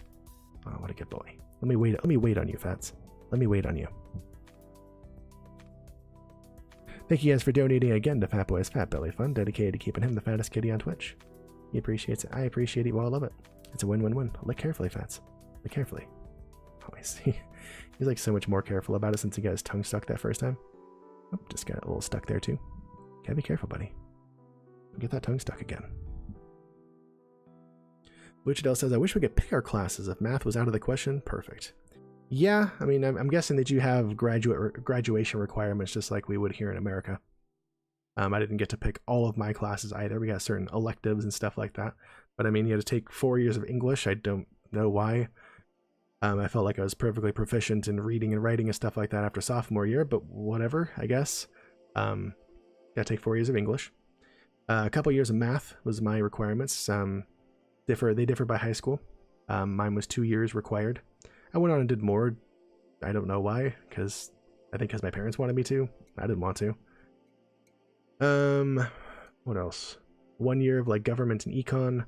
Oh, what a good boy. Let me wait on you, Fats. Let me wait on you. Thank you guys for donating again to Fat Boy's Fat Belly Fund, dedicated to keeping him the fattest kitty on Twitch. He appreciates it. I appreciate it. Well, I love it. It's a win-win-win. Lick carefully, Fats. Lick carefully. Oh, I see. He's like so much more careful about it since he got his tongue stuck that first time. Oh, just got a little stuck there too. Gotta be careful, buddy. Get that tongue stuck again. Luchadel says, I wish we could pick our classes. If math was out of the question, perfect. Yeah, I mean, I'm guessing that you have graduation requirements just like we would here in America. I didn't get to pick all of my classes either. We got certain electives and stuff like that. But I mean, you had to take 4 years of English. I don't know why. I felt like I was perfectly proficient in reading and writing and stuff like that after sophomore year, but whatever, I guess. Got to take 4 years of English. A couple years of math was my requirements. They differ by high school. Mine was 2 years required. I went on and did more. I don't know why, I think because my parents wanted me to. I didn't want to. What else? 1 year of like government and econ,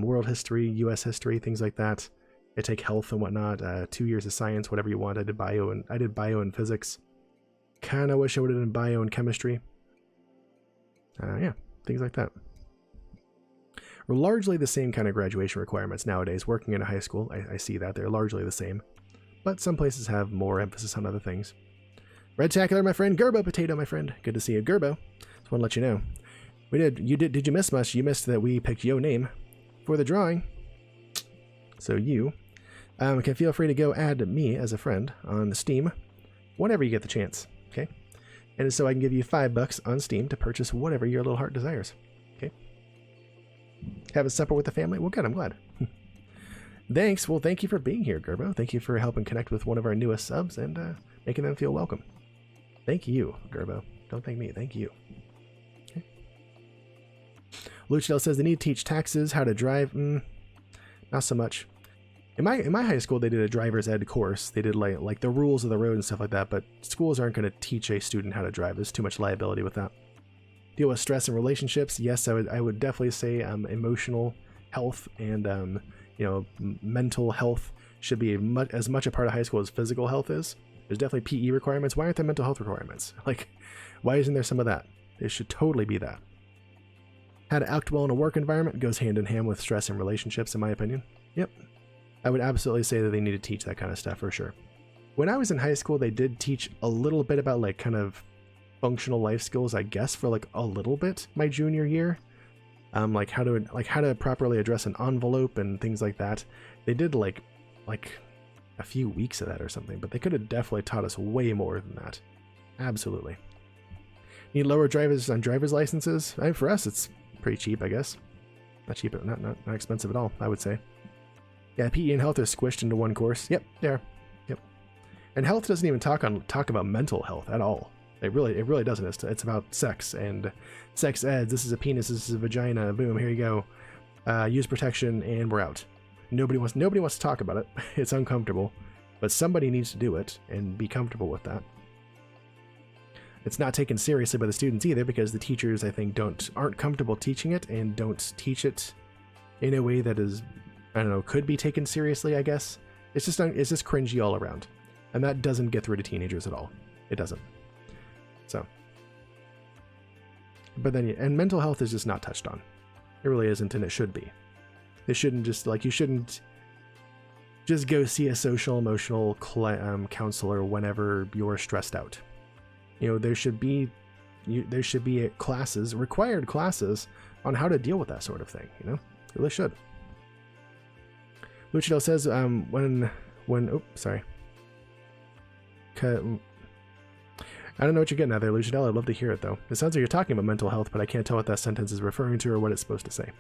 world history, US history, things like that. I take health and whatnot. 2 years of science, whatever you want. I did bio and physics. Kind of wish I would have done bio and chemistry. Yeah, things like that. We're largely the same kind of graduation requirements nowadays. Working in a high school, I see that they're largely the same, but some places have more emphasis on other things. Redtacular, my friend. Gerbo Potato, my friend. Good to see you, Gerbo. Just want to let you know. Did you miss much? You missed that we picked your name for the drawing. So you can feel free to go add me as a friend on Steam whenever you get the chance. Okay, and so I can give you $5 on Steam to purchase whatever your little heart desires. Okay. Have a supper with the family? Well, good, I'm glad. Thanks. Well, thank you for being here, Gerbo. Thank you for helping connect with one of our newest subs and making them feel welcome. Thank you, Gerbo. Don't thank me. Thank you. Okay. Luchdale says they need to teach taxes, how to drive. Not so much. In my high school, they did a driver's ed course. They did like the rules of the road and stuff like that, but schools aren't going to teach a student how to drive. There's too much liability with that. Deal with stress in relationships. Yes, I would definitely say emotional health and mental health should be as much a part of high school as physical health is. There's definitely PE requirements. Why aren't there mental health requirements? Like, why isn't there some of that? There should totally be that. How to act well in a work environment goes hand in hand with stress in relationships, in my opinion. Yep. I would absolutely say that they need to teach that kind of stuff for sure. When I was in high school, they did teach a little bit about like kind of functional life skills, I guess, for like a little bit my junior year. Like how to properly address an envelope and things like that. They did like a few weeks of that or something, but they could have definitely taught us way more than that. Absolutely. Need lower drivers on driver's licenses? I mean, for us, it's pretty cheap, I guess. Not cheap, but not expensive at all, I would say. Yeah, PE and health are squished into one course. Yep, they are. Yep. And health doesn't even talk about mental health at all. It really doesn't. It's about sex and sex eds. This is a penis. This is a vagina. Boom. Here you go. Use protection, and we're out. Nobody wants to talk about it. It's uncomfortable, but somebody needs to do it and be comfortable with that. It's not taken seriously by the students either because the teachers, I think, aren't comfortable teaching it and don't teach it in a way that is, I don't know, could be taken seriously. I guess it's just cringy all around, and that doesn't get through to teenagers at all. It doesn't. So, but then, and mental health is just not touched on. It really isn't, and it should be. It shouldn't just, like, you shouldn't just go see a social emotional counselor whenever you're stressed out. You know, there should be classes, required classes, on how to deal with that sort of thing. You know, it really should. Luchadel says, oh, sorry. I don't know what you're getting at there, Luchadel. I'd love to hear it, though. It sounds like you're talking about mental health, but I can't tell what that sentence is referring to or what it's supposed to say.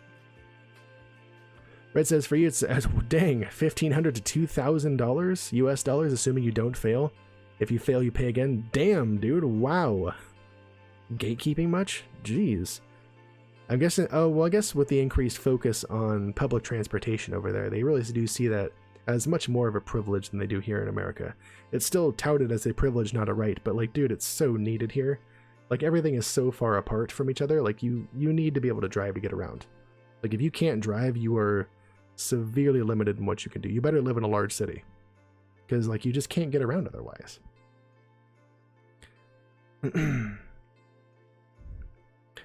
Red says, for you, it's, dang, $1,500 to $2,000 US dollars, assuming you don't fail. If you fail, you pay again. Damn, dude. Wow. gatekeeping much? Jeez. I'm guessing, oh, well, I guess with the increased focus on public transportation over there, they really do see that as much more of a privilege than they do here in America. It's still touted as a privilege, not a right, but like, dude, it's so needed here. Like, everything is so far apart from each other. Like, you need to be able to drive to get around. Like, if you can't drive, you are severely limited in what you can do. You better live in a large city, because like, you just can't get around otherwise.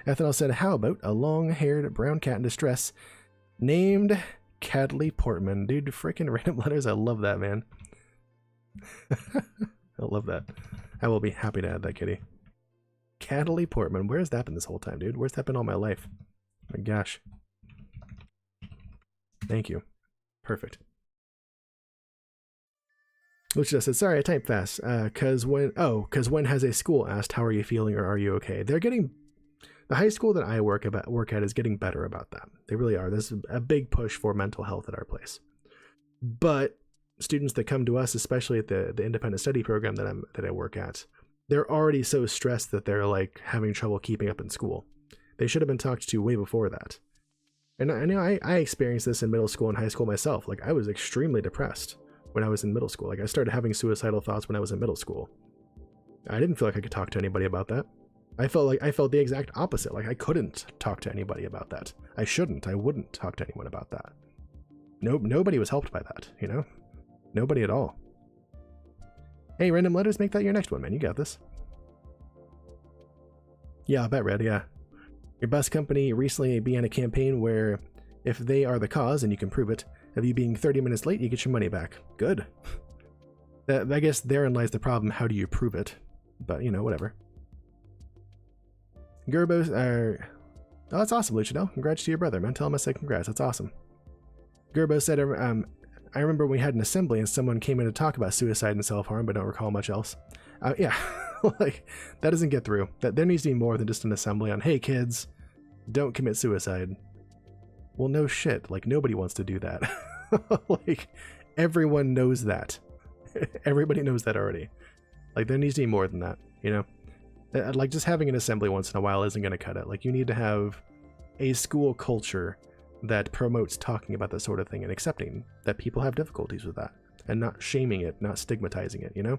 Ethanol said, how about a long-haired brown cat in distress named Cadley Portman? Dude, freaking random letters. I love that, man. I love that. I will be happy to add that kitty. Cadley Portman. Where's that been this whole time, dude? Where's that been all my life? My gosh. Thank you. Perfect. Lucia said, sorry, I typed fast. Cause when has a school asked, how are you feeling or are you okay? They're getting, the high school that I work at is getting better about that. They really are. There's a big push for mental health at our place. But students that come to us, especially at the independent study program that I work at, they're already so stressed that they're like having trouble keeping up in school. They should have been talked to way before that. And I know I experienced this in middle school and high school myself. Like, I was extremely depressed when I was in middle school. Like, I started having suicidal thoughts when I was in middle school. I didn't feel like I could talk to anybody about that. I felt the exact opposite. Like, I couldn't talk to anybody about that. I wouldn't talk to anyone about that. Nobody was helped by that, you know? Nobody at all. Hey, random letters, make that your next one, man. You got this. Yeah, I bet, Red, yeah. Your bus company recently began a campaign where if they are the cause, and you can prove it, of you being 30 minutes late, you get your money back. Good. I guess therein lies the problem. How do you prove it? But, you know, whatever. Gerbos are... Oh, that's awesome, Lucido. Congrats to your brother, man. Tell him I said congrats. That's awesome. Gerbo said, I remember we had an assembly and someone came in to talk about suicide and self-harm, but don't recall much else. Yeah, like, that doesn't get through. There needs to be more than just an assembly on, hey, kids, don't commit suicide. Well, no shit. Like, nobody wants to do that. Like, everyone knows that. Everybody knows that already. Like, there needs to be more than that, you know? Like, just having an assembly once in a while isn't going to cut it. Like, you need to have a school culture that promotes talking about that sort of thing and accepting that people have difficulties with that and not shaming it, not stigmatizing it, you know?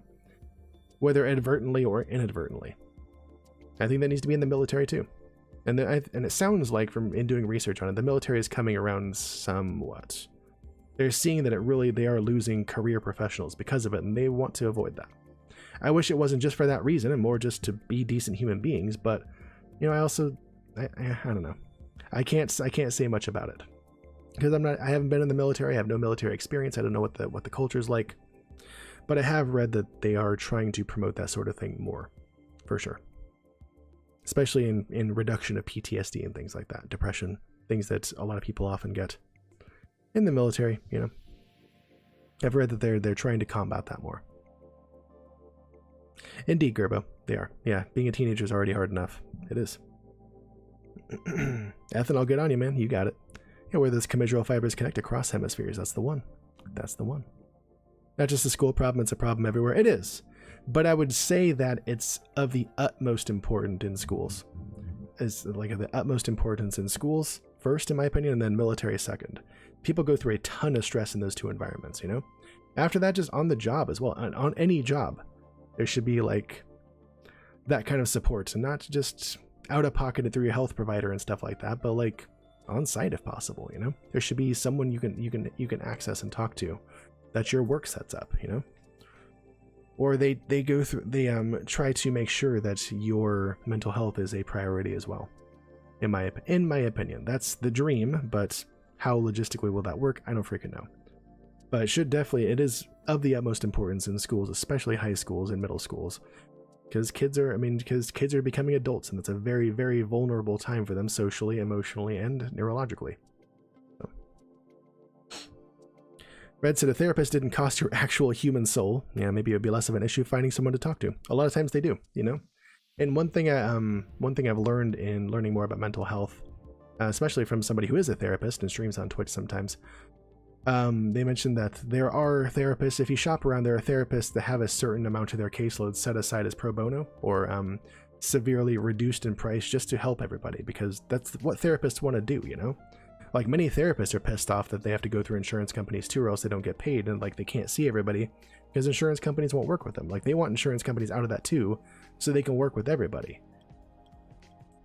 Whether advertently or inadvertently. I think that needs to be in the military too. And it sounds like, from in doing research on it, the military is coming around somewhat. They're seeing that they are losing career professionals because of it, and they want to avoid that. I wish it wasn't just for that reason and more just to be decent human beings, but, you know, I don't know. I can't say much about it because I haven't been in the military. I have no military experience. I don't know what the culture is like, but I have read that they are trying to promote that sort of thing more, for sure. Especially in reduction of PTSD and things like that, depression, things that a lot of people often get in the military. You know, I've read that they're trying to combat that more. Indeed, Gerbo, they are. Yeah, being a teenager is already hard enough. It is. Ethanol, good on you, man. You got it. Yeah, where those commissural fibers connect across hemispheres. That's the one. That's the one. Not just a school problem, it's a problem everywhere. It is. But I would say that it's of the utmost importance in schools. It's like of the utmost importance in schools first, in my opinion, and then military second. People go through a ton of stress in those two environments, you know? After that, just on the job as well. On any job, there should be like that kind of support, and not just out of pocket through your health provider and stuff like that, but like on site if possible, you know? There should be someone you can access and talk to that your work sets up, you know? Or they try to make sure that your mental health is a priority as well. In my opinion, that's the dream, but how logistically will that work? I don't freaking know. But it is of the utmost importance in schools, especially high schools and middle schools. Because kids are becoming adults, and it's a very, very vulnerable time for them socially, emotionally, and neurologically. So. Red said, a therapist didn't cost your actual human soul. Yeah, maybe it would be less of an issue finding someone to talk to. A lot of times they do, you know? And one thing I've learned in learning more about mental health, especially from somebody who is a therapist and streams on Twitch sometimes, they mentioned that there are therapists, if you shop around, there are therapists that have a certain amount of their caseload set aside as pro bono, or severely reduced in price just to help everybody, because that's what therapists want to do, you know? Like, many therapists are pissed off that they have to go through insurance companies too, or else they don't get paid, and like they can't see everybody because insurance companies won't work with them. Like, they want insurance companies out of that too, so they can work with everybody.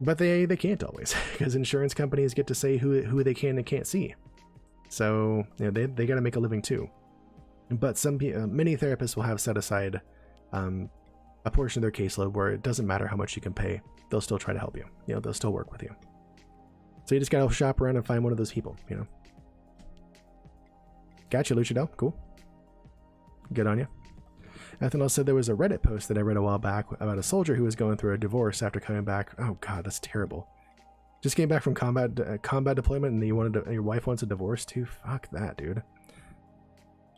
But they can't always, because insurance companies get to say who they can and can't see. So, you know, they got to make a living too. But many therapists will have set aside a portion of their caseload where it doesn't matter how much you can pay, they'll still try to help you. You know, they'll still work with you. So you just gotta shop around and find one of those people, you know. Gotcha, Luchadel. Cool. Good on you. Ethanol said there was a Reddit post that I read a while back about a soldier who was going through a divorce after coming back. Oh god, that's terrible. Just came back from combat deployment, and your wife wants a divorce too. Fuck that, dude.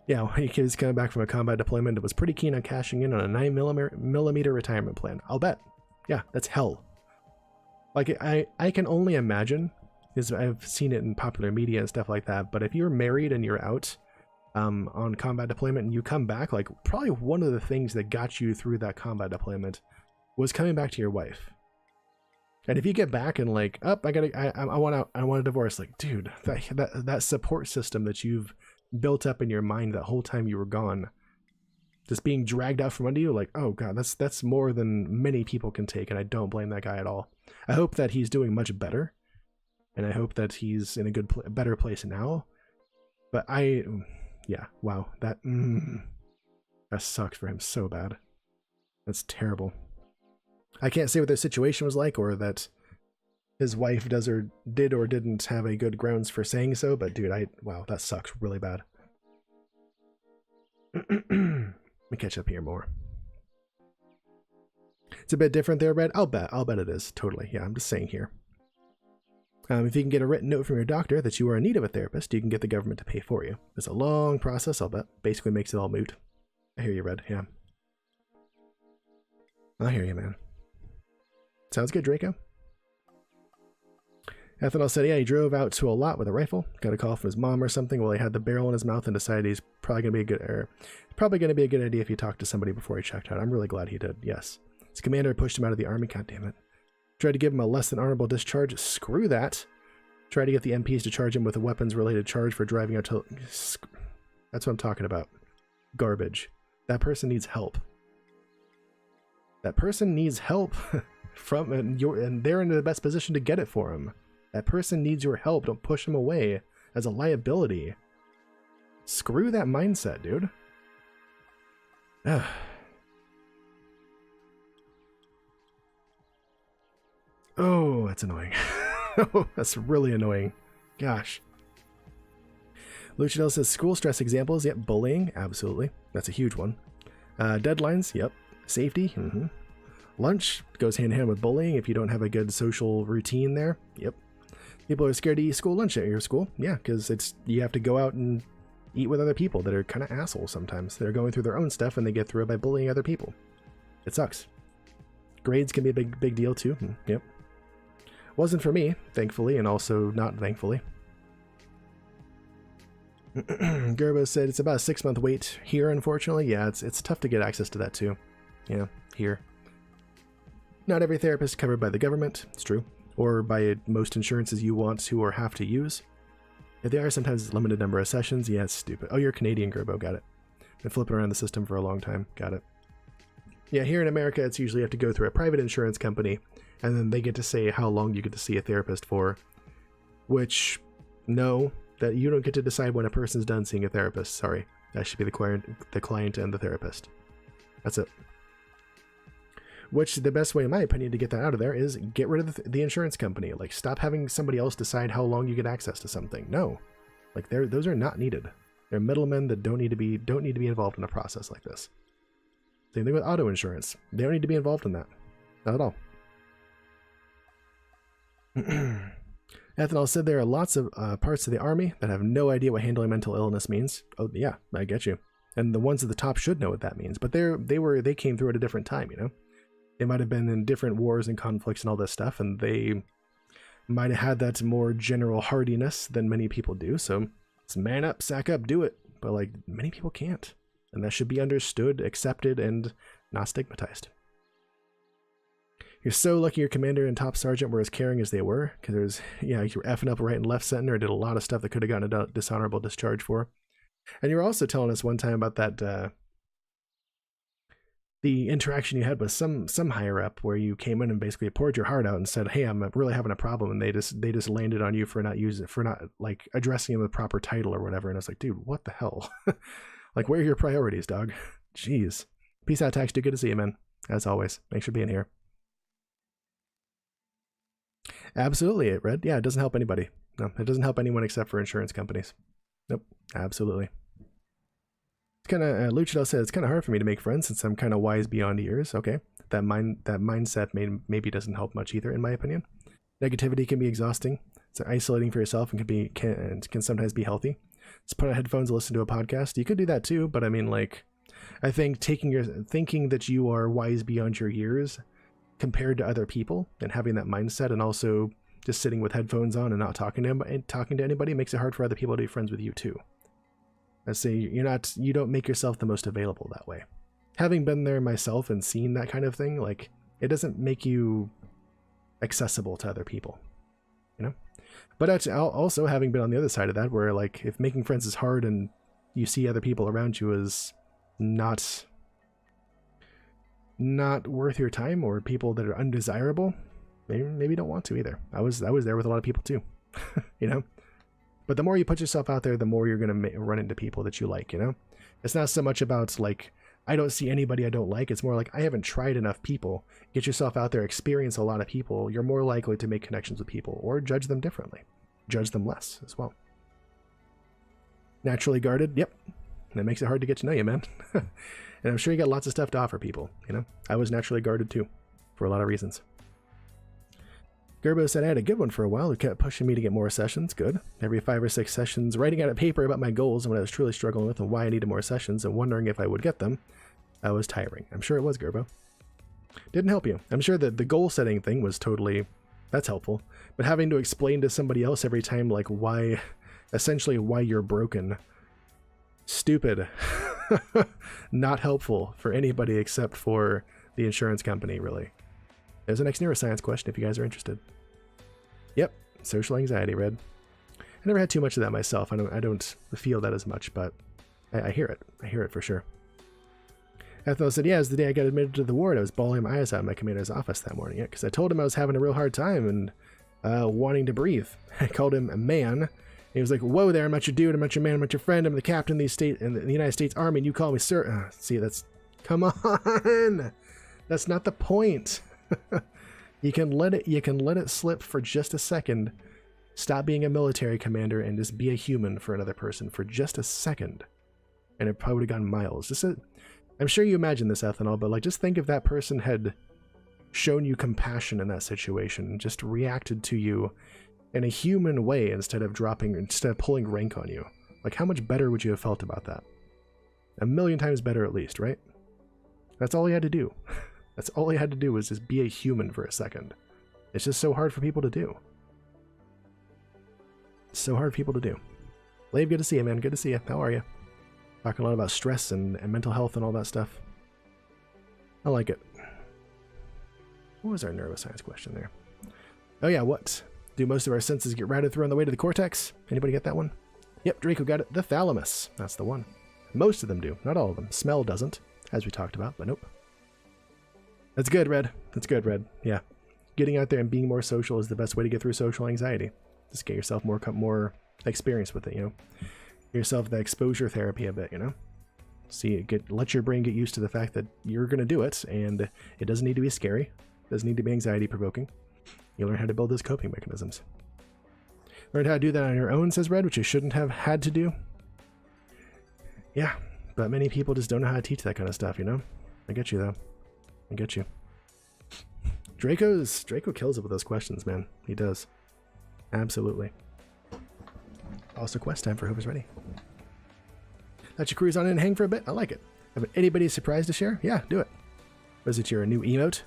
Yeah, he was coming back from a combat deployment and was pretty keen on cashing in on a 9mm retirement plan. I'll bet. Yeah, that's hell. Like, I can only imagine, because I've seen it in popular media and stuff like that, but if you're married and you're out on combat deployment and you come back, like, probably one of the things that got you through that combat deployment was coming back to your wife. And if you get back and like, oh, I want a divorce, like, dude, that support system that you've built up in your mind that whole time you were gone, just being dragged out from under you, like, oh god, that's more than many people can take, and I don't blame that guy at all. I hope that he's doing much better, and I hope that he's in a better place now. But yeah, wow, that sucks for him so bad. That's terrible. I can't say what their situation was like, or that his wife did or didn't have a good grounds for saying so, but dude, wow, that sucks really bad. Let me catch up here more. It's a bit different there, Red. I'll bet it is. Totally. Yeah, I'm just saying here. If you can get a written note from your doctor that you are in need of a therapist, you can get the government to pay for you. It's a long process, I'll bet. Basically makes it all moot. I hear you, Red. Yeah. I hear you, man. Sounds good, Draco. Ethanol said, yeah, he drove out to a lot with a rifle, got a call from his mom or something while he had the barrel in his mouth, and decided he's probably going to be a good idea if he talked to somebody before he checked out. I'm really glad he did, yes. His commander pushed him out of the army, god damn it. Tried to give him a less than honorable discharge, screw that. Tried to get the MPs to charge him with a weapons-related charge for driving out to... That's what I'm talking about. Garbage. That person needs help. That person needs help from, and they're in the best position to get it for him. That person needs your help. Don't push him away as a liability. Screw that mindset, dude. Ugh. Oh, that's annoying. Oh, that's really annoying. Gosh. Luchadel says school stress examples. Yep. Bullying. Absolutely. That's a huge one. Deadlines. Yep. Safety. Lunch goes hand in hand with bullying if you don't have a good social routine there. Yep. People are scared to eat school lunch at your school. Yeah, because you have to go out and eat with other people that are kind of assholes sometimes. They're going through their own stuff and they get through it by bullying other people. It sucks. Grades can be a big deal too. Yep. Wasn't for me, thankfully, and also not thankfully. Gerbo said it's about a 6-month wait here, unfortunately. Yeah, it's tough to get access to that too. Yeah, here. Not every therapist is covered by the government, it's true, or by most insurances you want to or have to use. If they are, sometimes a limited number of sessions. Yeah, it's stupid. Oh, you're Canadian, Gerbo, got it. Been flipping around the system for a long time, got it. Yeah, here in America, it's usually you have to go through a private insurance company, and then they get to say how long you get to see a therapist for, which, no, that you don't get to decide when a person's done seeing a therapist. Sorry, that should be the client and the therapist. That's it. Which, the best way, in my opinion, to get that out of there is get rid of the insurance company. Like, stop having somebody else decide how long you get access to something. No. Like, those are not needed. They're middlemen that don't need to be involved in a process like this. Same thing with auto insurance. They don't need to be involved in that. Not at all. Ethanol said there are lots of parts of the army that have no idea what handling mental illness means. Oh, yeah, I get you. And the ones at the top should know what that means. But they came through at a different time, you know? They might have been in different wars and conflicts and all this stuff, and they might have had that more general hardiness than many people do. So it's man up, sack up, do it. But like, many people can't. And that should be understood, accepted, and not stigmatized. You're so lucky your commander and top sergeant were as caring as they were, because there's, you were effing up right and left center, did a lot of stuff that could have gotten a dishonorable discharge for. And you were also telling us one time about that, the interaction you had with some higher up, where you came in and basically poured your heart out and said, "Hey, I'm really having a problem," and they just landed on you for not like addressing him with proper title or whatever. And I was like, dude, what the hell? Like, where are your priorities, dog? Jeez. Peace out, Tax. Dude, good to see you, man. As always, thanks for being here. Absolutely, it Red. Yeah, it doesn't help anybody. No, it doesn't help anyone except for insurance companies. Nope, absolutely. It's kind of, Luchadel said, it's kind of hard for me to make friends since I'm kind of wise beyond years. Okay, that mindset maybe doesn't help much either, in my opinion. Negativity can be exhausting. It's isolating for yourself and can sometimes be healthy. Just put on headphones and listen to a podcast. You could do that too, but I mean, like, I think thinking that you are wise beyond your years compared to other people and having that mindset, and also just sitting with headphones on and not talking to anybody makes it hard for other people to be friends with you too. I say you don't make yourself the most available that way. Having been there myself and seen that kind of thing, like, it doesn't make you accessible to other people, you know? But also having been on the other side of that, where like if making friends is hard and you see other people around you as not worth your time, or people that are undesirable, maybe don't want to either. I was there with a lot of people too, you know? But the more you put yourself out there, the more you're going to run into people that you like, you know? It's not so much about like, I don't see anybody I don't like. It's more like, I haven't tried enough people. Get yourself out there, experience a lot of people. You're more likely to make connections with people, or judge them differently. Judge them less as well. Naturally guarded. Yep. That makes it hard to get to know you, man. And I'm sure you got lots of stuff to offer people, you know? I was naturally guarded too, for a lot of reasons. Gerbo said I had a good one for a while who kept pushing me to get more sessions. Good. Every 5 or 6 sessions, writing out a paper about my goals and what I was truly struggling with and why I needed more sessions and wondering if I would get them. I was tiring. I'm sure it was, Gerbo. Didn't help you. I'm sure that the goal setting thing was totally, that's helpful. But having to explain to somebody else every time, like, essentially why you're broken. Stupid. Not helpful for anybody except for the insurance company, really. There's a next neuroscience question if you guys are interested. Yep, social anxiety, Red. I never had too much of that myself. I don't feel that as much, but I hear it. I hear it for sure. Ethel said, yeah, it was the day I got admitted to the ward. I was bawling my eyes out in my commander's office that morning. Yeah, because I told him I was having a real hard time and wanting to breathe. I called him a man. He was like, whoa there, I'm not your dude, I'm not your man, I'm not your friend, I'm the captain of the United States Army, and you call me sir. See, come on! That's not the point. You can let it slip for just a second. Stop being a military commander and just be a human for another person for just a second. And it probably would have gone miles. I'm sure you imagine this, Ethanol, but like, just think if that person had shown you compassion in that situation, just reacted to you in a human way instead of pulling rank on you. Like, how much better would you have felt about that? 1,000,000 times better at least, right? That's all he had to do. That's all he had to do, was just be a human for a second. It's just so hard for people to do. It's so hard for people to do. Lave, good to see you, man. Good to see you. How are you? Talking a lot about stress and mental health and all that stuff. I like it. What was our neuroscience question there? Oh yeah, what? Do most of our senses get routed through on the way to the cortex? Anybody get that one? Yep, Draco got it. The thalamus. That's the one. Most of them do. Not all of them. Smell doesn't, as we talked about, but nope. That's good, Red. That's good, Red. Yeah. Getting out there and being more social is the best way to get through social anxiety. Just get yourself more experience with it, you know? Get yourself the exposure therapy a bit, you know? Let your brain get used to the fact that you're going to do it, and it doesn't need to be scary. It doesn't need to be anxiety-provoking. You learn how to build those coping mechanisms. Learn how to do that on your own, says Red, which you shouldn't have had to do. Yeah, but many people just don't know how to teach that kind of stuff, you know? I get you, though. I get you. Draco kills it with those questions, man. He does. Absolutely. Also quest time for whoever's ready. Let you cruise on in and hang for a bit. I like it. Have anybody surprised to share? Yeah, do it. Was it your new emote?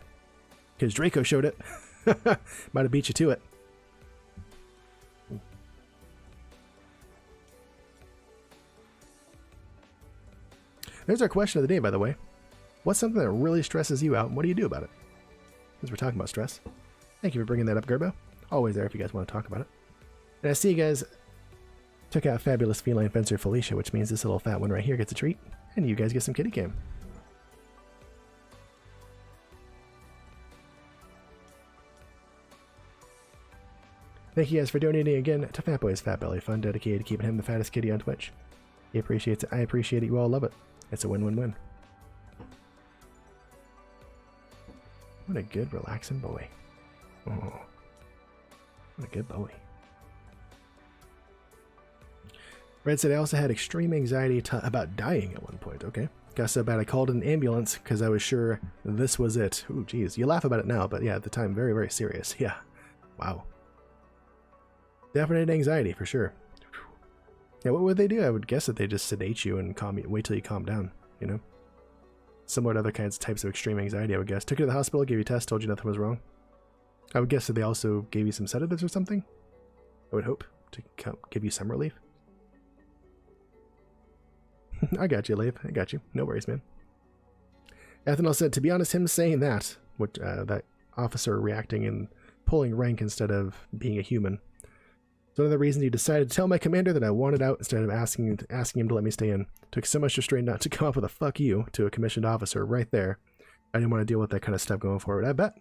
Because Draco showed it. Might have beat you to it. There's our question of the day, by the way. What's something that really stresses you out, and what do you do about it? since we're talking about stress. Thank you for bringing that up, Gerbo. Always there if you guys want to talk about it. And I see you guys took out fabulous feline fencer Felicia, which means this little fat one right here gets a treat, and you guys get some kitty cam. Thank you guys for donating again to Fatboy's Fat Belly Fund, dedicated to keeping him the fattest kitty on Twitch. He appreciates it. I appreciate it. You all love it. It's a win-win-win. What a good, relaxing boy. Oh, what a good boy. Red said I also had extreme anxiety about dying at one point. Okay. Got so bad I called an ambulance because I was sure this was it. Ooh, geez. You laugh about it now, but yeah, at the time, very, very serious. Yeah. Wow. Definite anxiety for sure. Yeah, what would they do? I would guess that they just sedate you and wait till you calm down, you know? Similar to other types of extreme anxiety, I would guess. Took you to the hospital, gave you a test, told you nothing was wrong. I would guess that they also gave you some sedatives or something. I would hope to give you some relief. I got you, Lave. I got you. No worries, man. Ethanol said, to be honest, him saying that, that officer reacting and pulling rank instead of being a human, one of the reasons he decided to tell my commander that I wanted out instead of asking him to let me stay in. Took so much restraint not to come up with a fuck you to a commissioned officer right there. I didn't want to deal with that kind of stuff going forward. I bet.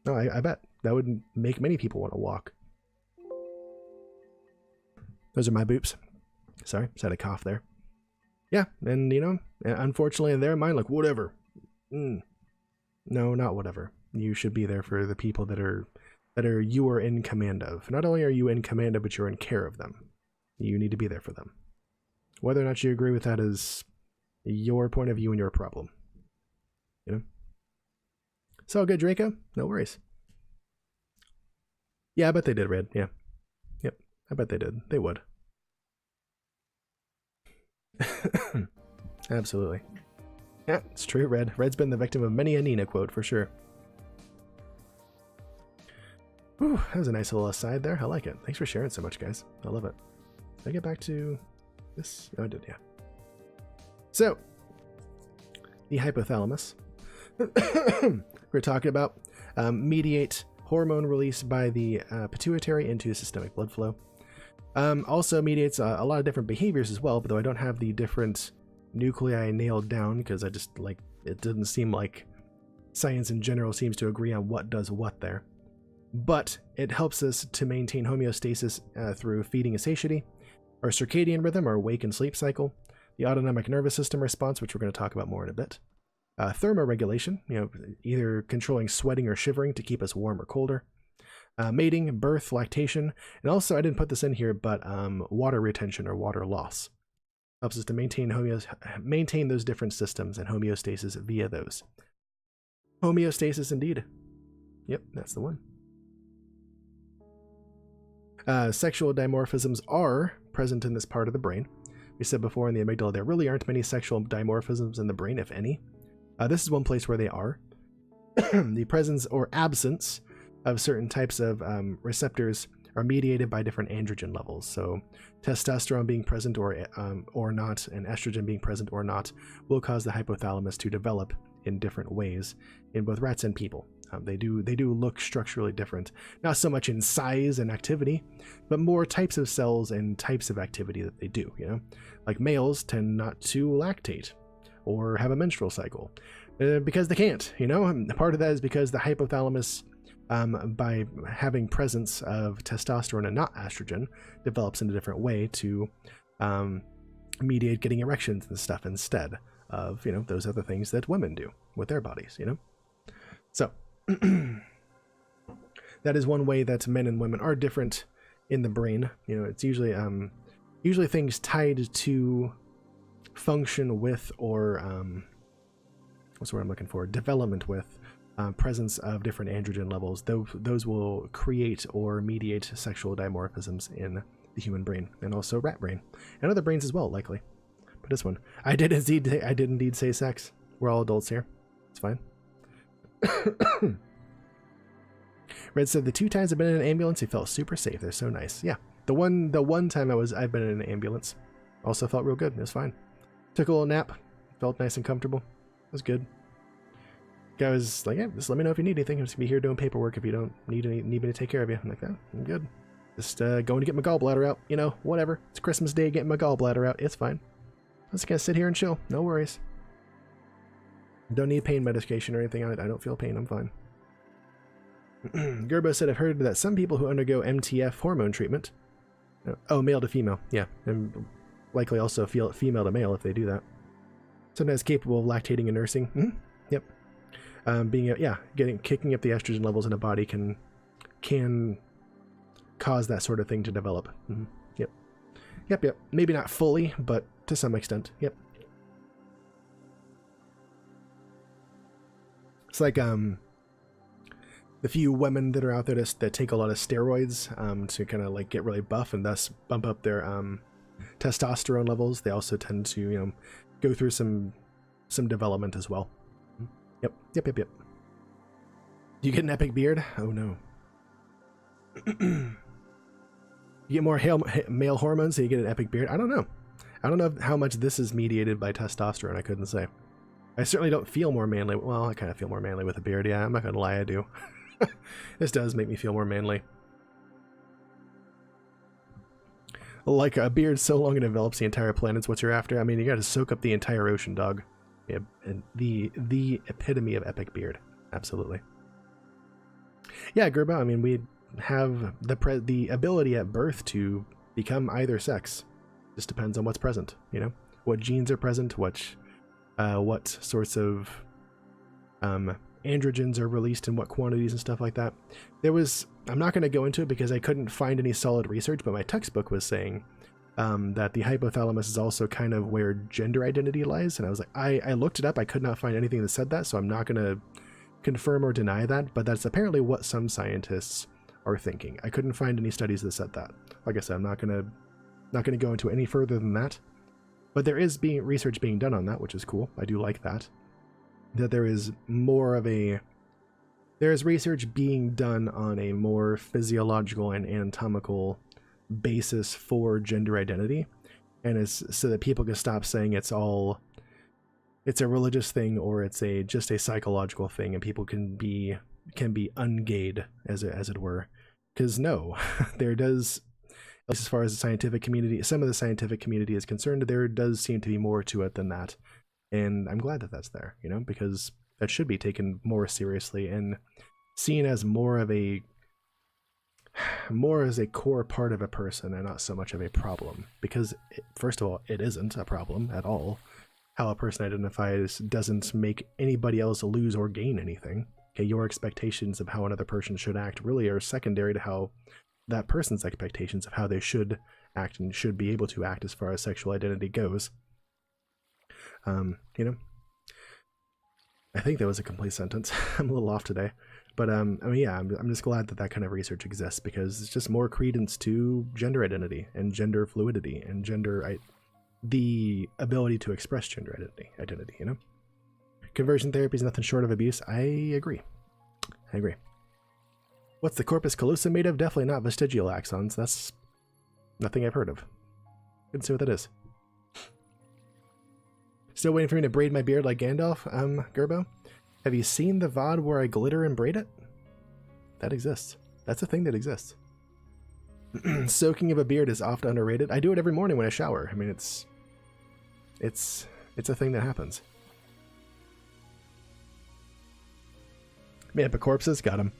No, I bet. That would make many people want to walk. Those are my boops. Sorry, just had a cough there. Yeah, and you know, unfortunately in their mind, like, whatever. No, not whatever. You should be there for the people that you are in command of. Not only are you in command of, but you're in care of them. You need to be there for them. Whether or not you agree with that is your point of view and your problem. You know? It's all good, Draco. No worries. Yeah, I bet they did, Red. Yeah. Yep. I bet they did. They would. Absolutely. Yeah, it's true, Red. Red's been the victim of many a Nina quote, for sure. Whew, that was a nice little aside there. I like it. Thanks for sharing so much, guys. I love it. Did I get back to this? Oh, I did, yeah. So, the hypothalamus. We're talking about mediate hormone release by the pituitary into systemic blood flow. Also mediates a lot of different behaviors as well, but though I don't have the different nuclei nailed down because I just, like, it doesn't seem like science in general seems to agree on what does what there. But it helps us to maintain homeostasis through feeding and satiety, our circadian rhythm, our wake and sleep cycle, the autonomic nervous system response, which we're going to talk about more in a bit, thermoregulation, you know, either controlling sweating or shivering to keep us warm or colder, mating, birth, lactation, and also, I didn't put this in here, but water retention or water loss. Helps us to maintain those different systems and homeostasis via those. Homeostasis indeed. Yep, that's the one. Sexual dimorphisms are present in this part of the brain. We said before in the amygdala there really aren't many sexual dimorphisms in the brain, if any. This is one place where they are. The presence or absence of certain types of receptors are mediated by different androgen levels. So testosterone being present or not, and estrogen being present or not, will cause the hypothalamus to develop in different ways in both rats and people. They do look structurally different, not so much in size and activity, but more types of cells and types of activity that they do. You know, like males tend not to lactate or have a menstrual cycle because they can't. You know, and part of that is because the hypothalamus, by having presence of testosterone and not estrogen, develops in a different way to mediate getting erections and stuff instead of, you know, those other things that women do with their bodies. You know, so. That is one way that men and women are different in the brain. You know, it's usually things tied to function with, or what's the word I'm looking for? Development with presence of different androgen levels. Those will create or mediate sexual dimorphisms in the human brain, and also rat brain and other brains as well, likely. But this one, I did indeed say sex. We're all adults here. It's fine. Red said the 2 times I've been in an ambulance, he felt super safe. They're so nice. Yeah, the one time I've been in an ambulance, also felt real good. It was fine. Took a little nap, felt nice and comfortable. It was good. Guy was like, yeah, just let me know if you need anything. I'm just gonna be here doing paperwork if you don't need me to take care of you. I'm like, oh, I'm good. Just going to get my gallbladder out. You know, whatever. It's Christmas Day, getting my gallbladder out. It's fine. I'm just gonna sit here and chill. No worries. Don't need pain medication or anything. I don't feel pain. I'm fine. Gerbo said, I've heard that some people who undergo MTF hormone treatment, oh, male to female, yeah, and likely also feel female to male if they do that. Sometimes capable of lactating and nursing. Mm-hmm. Yep. Kicking up the estrogen levels in a body can cause that sort of thing to develop. Mm-hmm. Yep. Maybe not fully, but to some extent. Yep. It's like the few women that are out there that take a lot of steroids to kind of like get really buff and thus bump up their testosterone levels. They also tend to, go through some development as well. Yep. You get an epic beard? Oh no. You get more male hormones, so you get an epic beard? I don't know. I don't know how much this is mediated by testosterone. I couldn't say. I certainly don't feel more manly. Well, I kind of feel more manly with a beard. Yeah, I'm not going to lie, I do. This does make me feel more manly. Like a beard so long it envelops the entire planet's what you're after. I mean, you got to soak up the entire ocean, dog. Yeah, and the epitome of epic beard. Absolutely. Yeah, Gerbo, I mean, we have the ability at birth to become either sex. Just depends on what's present, what genes are present, what sorts of androgens are released in what quantities and stuff like that. I'm not going to go into it because I couldn't find any solid research, but my textbook was saying that the hypothalamus is also kind of where gender identity lies. And I was like, I looked it up. I could not find anything that said that, so I'm not going to confirm or deny that, but that's apparently what some scientists are thinking. I couldn't find any studies that said that. Like I said, I'm not going to go into any further than that. But there is research being done on that, which is cool. I do like that. That there is research being done on a more physiological and anatomical basis for gender identity, and it's so that people can stop saying it's a religious thing or it's just a psychological thing, and people can be ungayed as it were. Because no, there does, at least as far as the scientific community, some of the scientific community is concerned, there does seem to be more to it than that. And I'm glad that that's there, because that should be taken more seriously and seen as more as a core part of a person and not so much of a problem. Because, first of all, it isn't a problem at all. How a person identifies doesn't make anybody else lose or gain anything. Okay, your expectations of how another person should act really are secondary to how that person's expectations of how they should act and should be able to act as far as sexual identity goes. I think that was a complete sentence. I'm a little off today, but I'm just glad that kind of research exists, because it's just more credence to gender identity and gender fluidity and the ability to express gender identity. Conversion therapy is nothing short of abuse. I agree. What's the corpus callosum made of? Definitely not vestigial axons. That's nothing I've heard of. Couldn't see what that is. Still waiting for me to braid my beard like Gandalf, Gerbo? Have you seen the VOD where I glitter and braid it? That exists. That's a thing that exists. Soaking of a beard is often underrated. I do it every morning when I shower. I mean, it's a thing that happens. Man, but corpses, got him.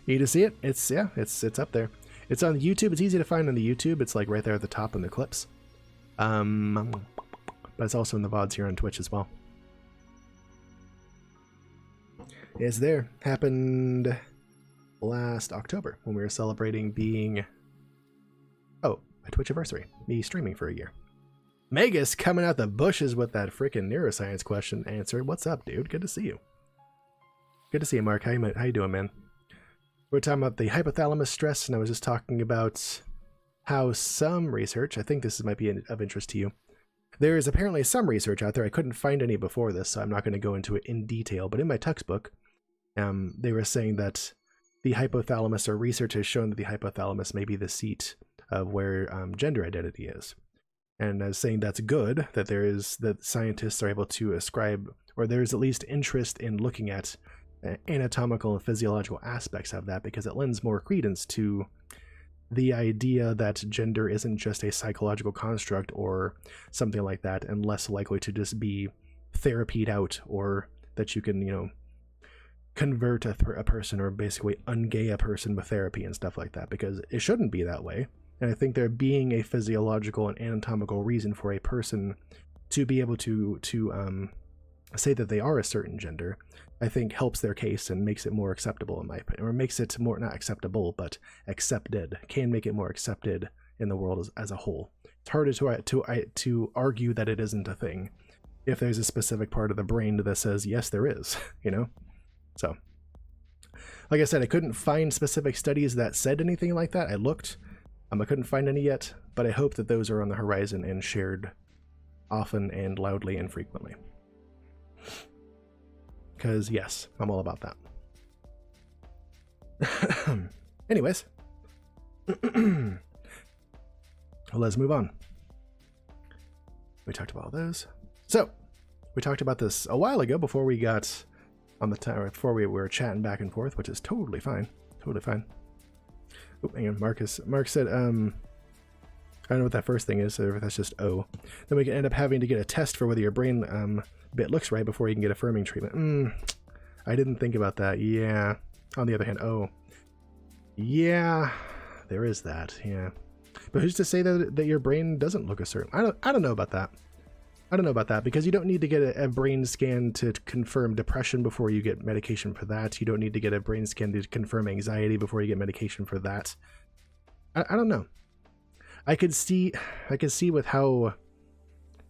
You need to see it? It's up there. It's on YouTube. It's easy to find on the YouTube. It's like right there at the top in the clips. But it's also in the VODs here on Twitch as well. It's there. Happened last October when we were celebrating my Twitch anniversary. Me streaming for a year. Magus coming out the bushes with that freaking neuroscience question answered. What's up, dude? Good to see you. Good to see you, Mark. How you doing, man? We're talking about the hypothalamus stress, and I was just talking about how some research, I think this might be of interest to you. There is apparently some research out there. I couldn't find any before this, so I'm not going to go into it in detail. But in my textbook, they were saying that the hypothalamus, or research has shown that the hypothalamus may be the seat of where gender identity is. And I was saying that's good, that scientists are able to ascribe or there's at least interest in looking at anatomical and physiological aspects of that, because it lends more credence to the idea that gender isn't just a psychological construct or something like that, and less likely to just be therapied out, or that you can, you know, convert a person or basically ungay a person with therapy and stuff like that, because it shouldn't be that way. And I think there being a physiological and anatomical reason for a person to be able to say that they are a certain gender, I think helps their case and makes it more acceptable, in my opinion, or makes it more, not acceptable, but accepted, can make it more accepted in the world as a whole. It's harder to argue that it isn't a thing if there's a specific part of the brain that says, yes, there is, you know? So, like I said, I couldn't find specific studies that said anything like that. I looked, I couldn't find any yet, but I hope that those are on the horizon and shared often and loudly and frequently. Because, yes, I'm all about that. Anyways, let's move on. We talked about all those. So, we talked about this a while ago before we got on the time, before we were chatting back and forth, which is totally fine. Totally fine. Oh, hang on. Mark said, I don't know what that first thing is, so that's just O. Then we can end up having to get a test for whether your brain bit looks right before you can get affirming treatment. I didn't think about that. Yeah. On the other hand, oh. Yeah, there is that. Yeah. But who's to say that your brain doesn't look a certain... I don't know about that. I don't know about that, because you don't need to get a brain scan to confirm depression before you get medication for that. You don't need to get a brain scan to confirm anxiety before you get medication for that. I don't know. I could see with how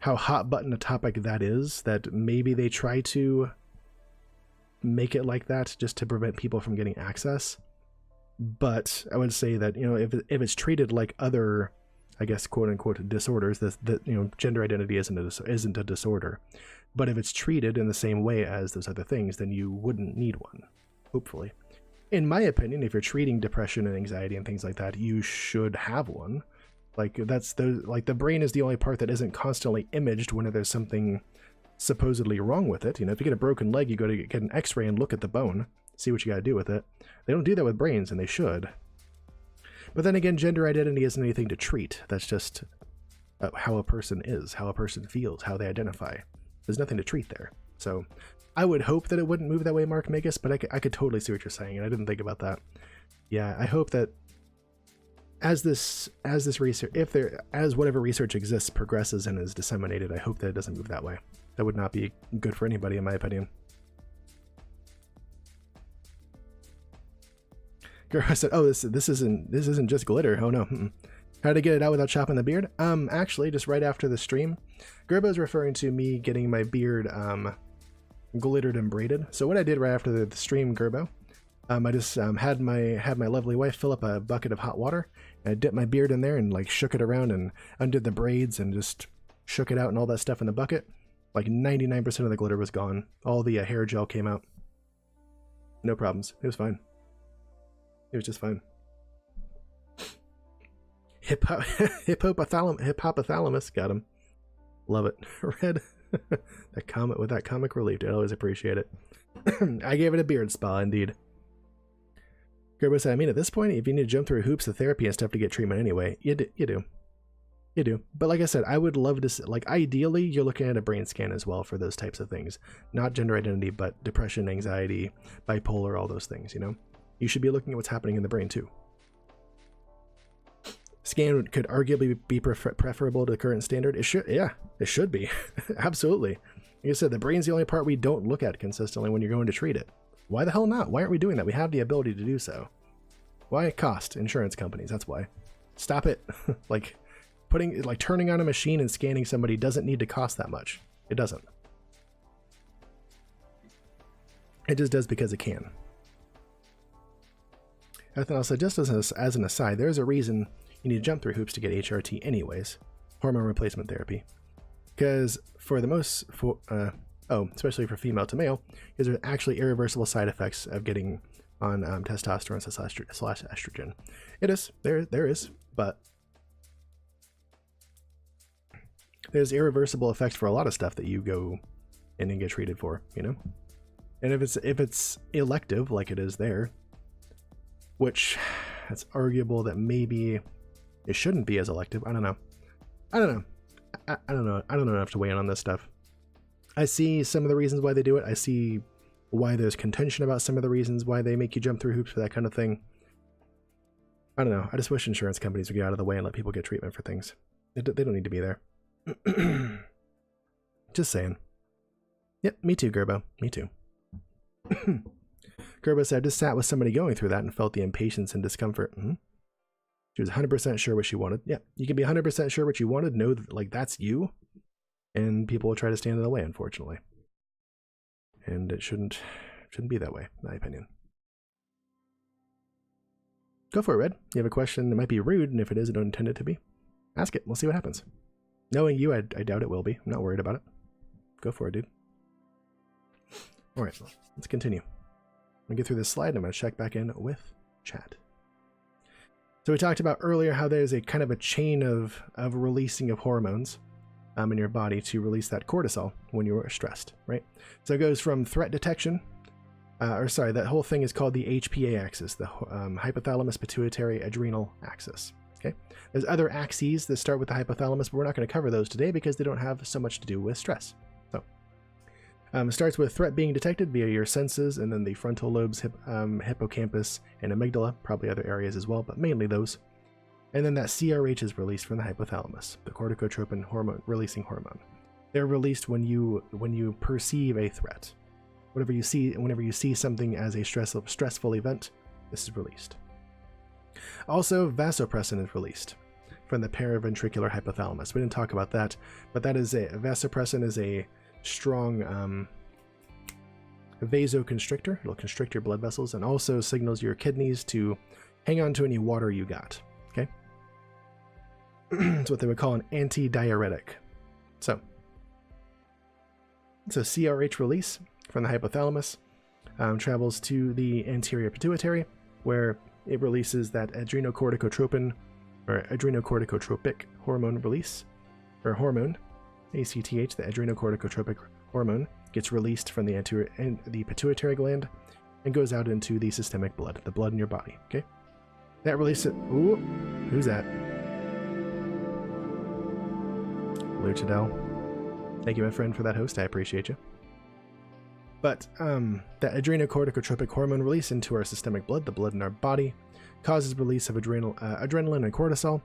hot button a topic that is, that maybe they try to make it like that just to prevent people from getting access. But I would say that, you know, if it's treated like other, I guess, quote unquote disorders, that you know, gender identity isn't a disorder, but if it's treated in the same way as those other things, then you wouldn't need one, hopefully. In my opinion, if you're treating depression and anxiety and things like that, you should have one. Like, the brain is the only part that isn't constantly imaged when there's something supposedly wrong with it. You know, if you get a broken leg, you go to get an x-ray and look at the bone, see what you got to do with it. They don't do that with brains, and they should. But then again, gender identity isn't anything to treat. That's just how a person is, how a person feels, how they identify. There's nothing to treat there. So I would hope that it wouldn't move that way, Mark Megas, but I could totally see what you're saying, and I didn't think about that. Yeah, I hope that as this research, as whatever research exists progresses and is disseminated, I hope that it doesn't move that way. That would not be good for anybody, in my opinion. Girl, I said, "Oh, this isn't just glitter. Oh no, how to get it out without chopping the beard?" Actually, just right after the stream, Gerbo's referring to me getting my beard glittered and braided. So what I did right after the stream, Gerbo, I just had my lovely wife fill up a bucket of hot water, and I dipped my beard in there and like shook it around and undid the braids and just shook it out and all that stuff in the bucket. Like 99% of the glitter was gone. All the hair gel came out. No problems. It was fine. It was just fine. Hypothalamus, got him. Love it. Red. That comment with that comic relief, dude. I always appreciate it. I gave it a beard spa, indeed. Gerbo said, I mean, at this point, if you need to jump through hoops of therapy and stuff to get treatment anyway, you do. You do. But like I said, I would love to, like, ideally, you're looking at a brain scan as well for those types of things. Not gender identity, but depression, anxiety, bipolar, all those things, you know? You should be looking at what's happening in the brain, too. Scan could arguably be preferable to the current standard. It should, yeah, it should be. Absolutely. Like I said, the brain's the only part we don't look at consistently when you're going to treat it. Why the hell not? Why aren't we doing that? We have the ability to do so. Why cost? Insurance companies, that's why. Stop it. Like, turning on a machine and scanning somebody doesn't need to cost that much. It doesn't. It just does because it can. Ethanol said, just as an aside, there's a reason you need to jump through hoops to get HRT anyways. Hormone replacement therapy. Because for the most, especially for female to male, because there's actually irreversible side effects of getting on testosterone slash estrogen. It is. There is. But there's irreversible effects for a lot of stuff that you go and then get treated for, you know? And if it's elective, like it is there, which it's arguable that maybe it shouldn't be as elective. I don't know. I don't know enough to weigh in on this stuff. I see some of the reasons why they do it. I see why there's contention about some of the reasons why they make you jump through hoops for that kind of thing. I don't know. I just wish insurance companies would get out of the way and let people get treatment for things. They don't need to be there. Just saying. Yep, me too, Gerbo. Me too. Gerbo said, I just sat with somebody going through that and felt the impatience and discomfort. She was 100% sure what she wanted. Yeah, you can be 100% sure what you wanted, know that, like, that's you, and people will try to stand in the way, unfortunately. And it shouldn't be that way, in my opinion. Go for it, Red. You have a question that might be rude, and if it is, I don't intend it to be. Ask it. We'll see what happens. Knowing you, I doubt it will be. I'm not worried about it. Go for it, dude. All right, let's continue. I'm going to get through this slide, and I'm going to check back in with chat. So we talked about earlier how there's a kind of a chain of releasing of hormones in your body to release that cortisol when you're stressed, right? So it goes from threat detection, that whole thing is called the HPA axis, the hypothalamus, pituitary, adrenal axis, okay? There's other axes that start with the hypothalamus, but we're not going to cover those today because they don't have so much to do with stress. So it starts with threat being detected via your senses, and then the frontal lobes, hippocampus, and amygdala, probably other areas as well, but mainly those. And then that CRH is released from the hypothalamus, the corticotropin-releasing hormone. They're released when you perceive a threat. Whenever you see something as a stressful event, this is released. Also, vasopressin is released from the paraventricular hypothalamus. We didn't talk about that, but vasopressin is a strong vasoconstrictor. It'll constrict your blood vessels and also signals your kidneys to hang on to any water you got. Okay, it's what they would call an antidiuretic. So CRH release from the hypothalamus travels to the anterior pituitary, where it releases that adrenocorticotropic hormone release, or hormone. ACTH, the adrenocorticotropic hormone, gets released from the pituitary gland and goes out into the systemic blood, the blood in your body. Okay, that releases. Ooh, who's that? Luchadel. Thank you, my friend, for that host. I appreciate you. But that adrenocorticotropic hormone release into our systemic blood, the blood in our body, causes release of adrenaline and cortisol,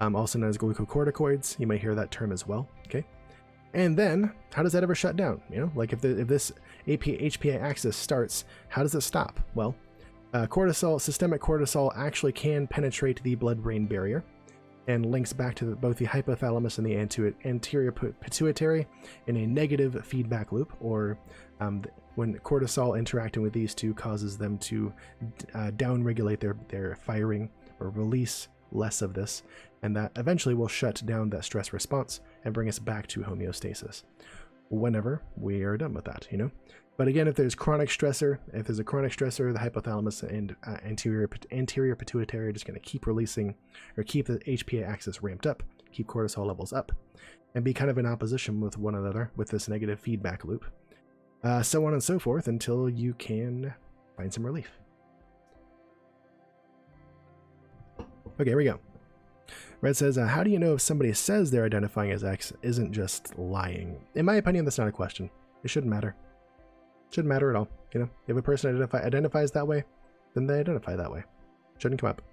also known as glucocorticoids. You may hear that term as well. Okay, and then how does that ever shut down? You know, like if this HPA axis starts, how does it stop? Well, systemic cortisol actually can penetrate the blood-brain barrier and links back to both the hypothalamus and the anterior pituitary in a negative feedback loop, or when cortisol interacting with these two causes them to downregulate their firing or release less of this, and that eventually will shut down that stress response and bring us back to homeostasis whenever we are done with that, you know. But again, if there's a chronic stressor, the hypothalamus and anterior pituitary are just going to keep releasing, or keep the HPA axis ramped up, keep cortisol levels up, and be kind of in opposition with one another with this negative feedback loop, so on and so forth, until you can find some relief. Okay, here we go. Red says, how do you know if somebody says they're identifying as X isn't just lying? In my opinion, that's not a question. It shouldn't matter. Shouldn't matter at all. You know, if a person identifies that way, then they identify that way. Shouldn't come up.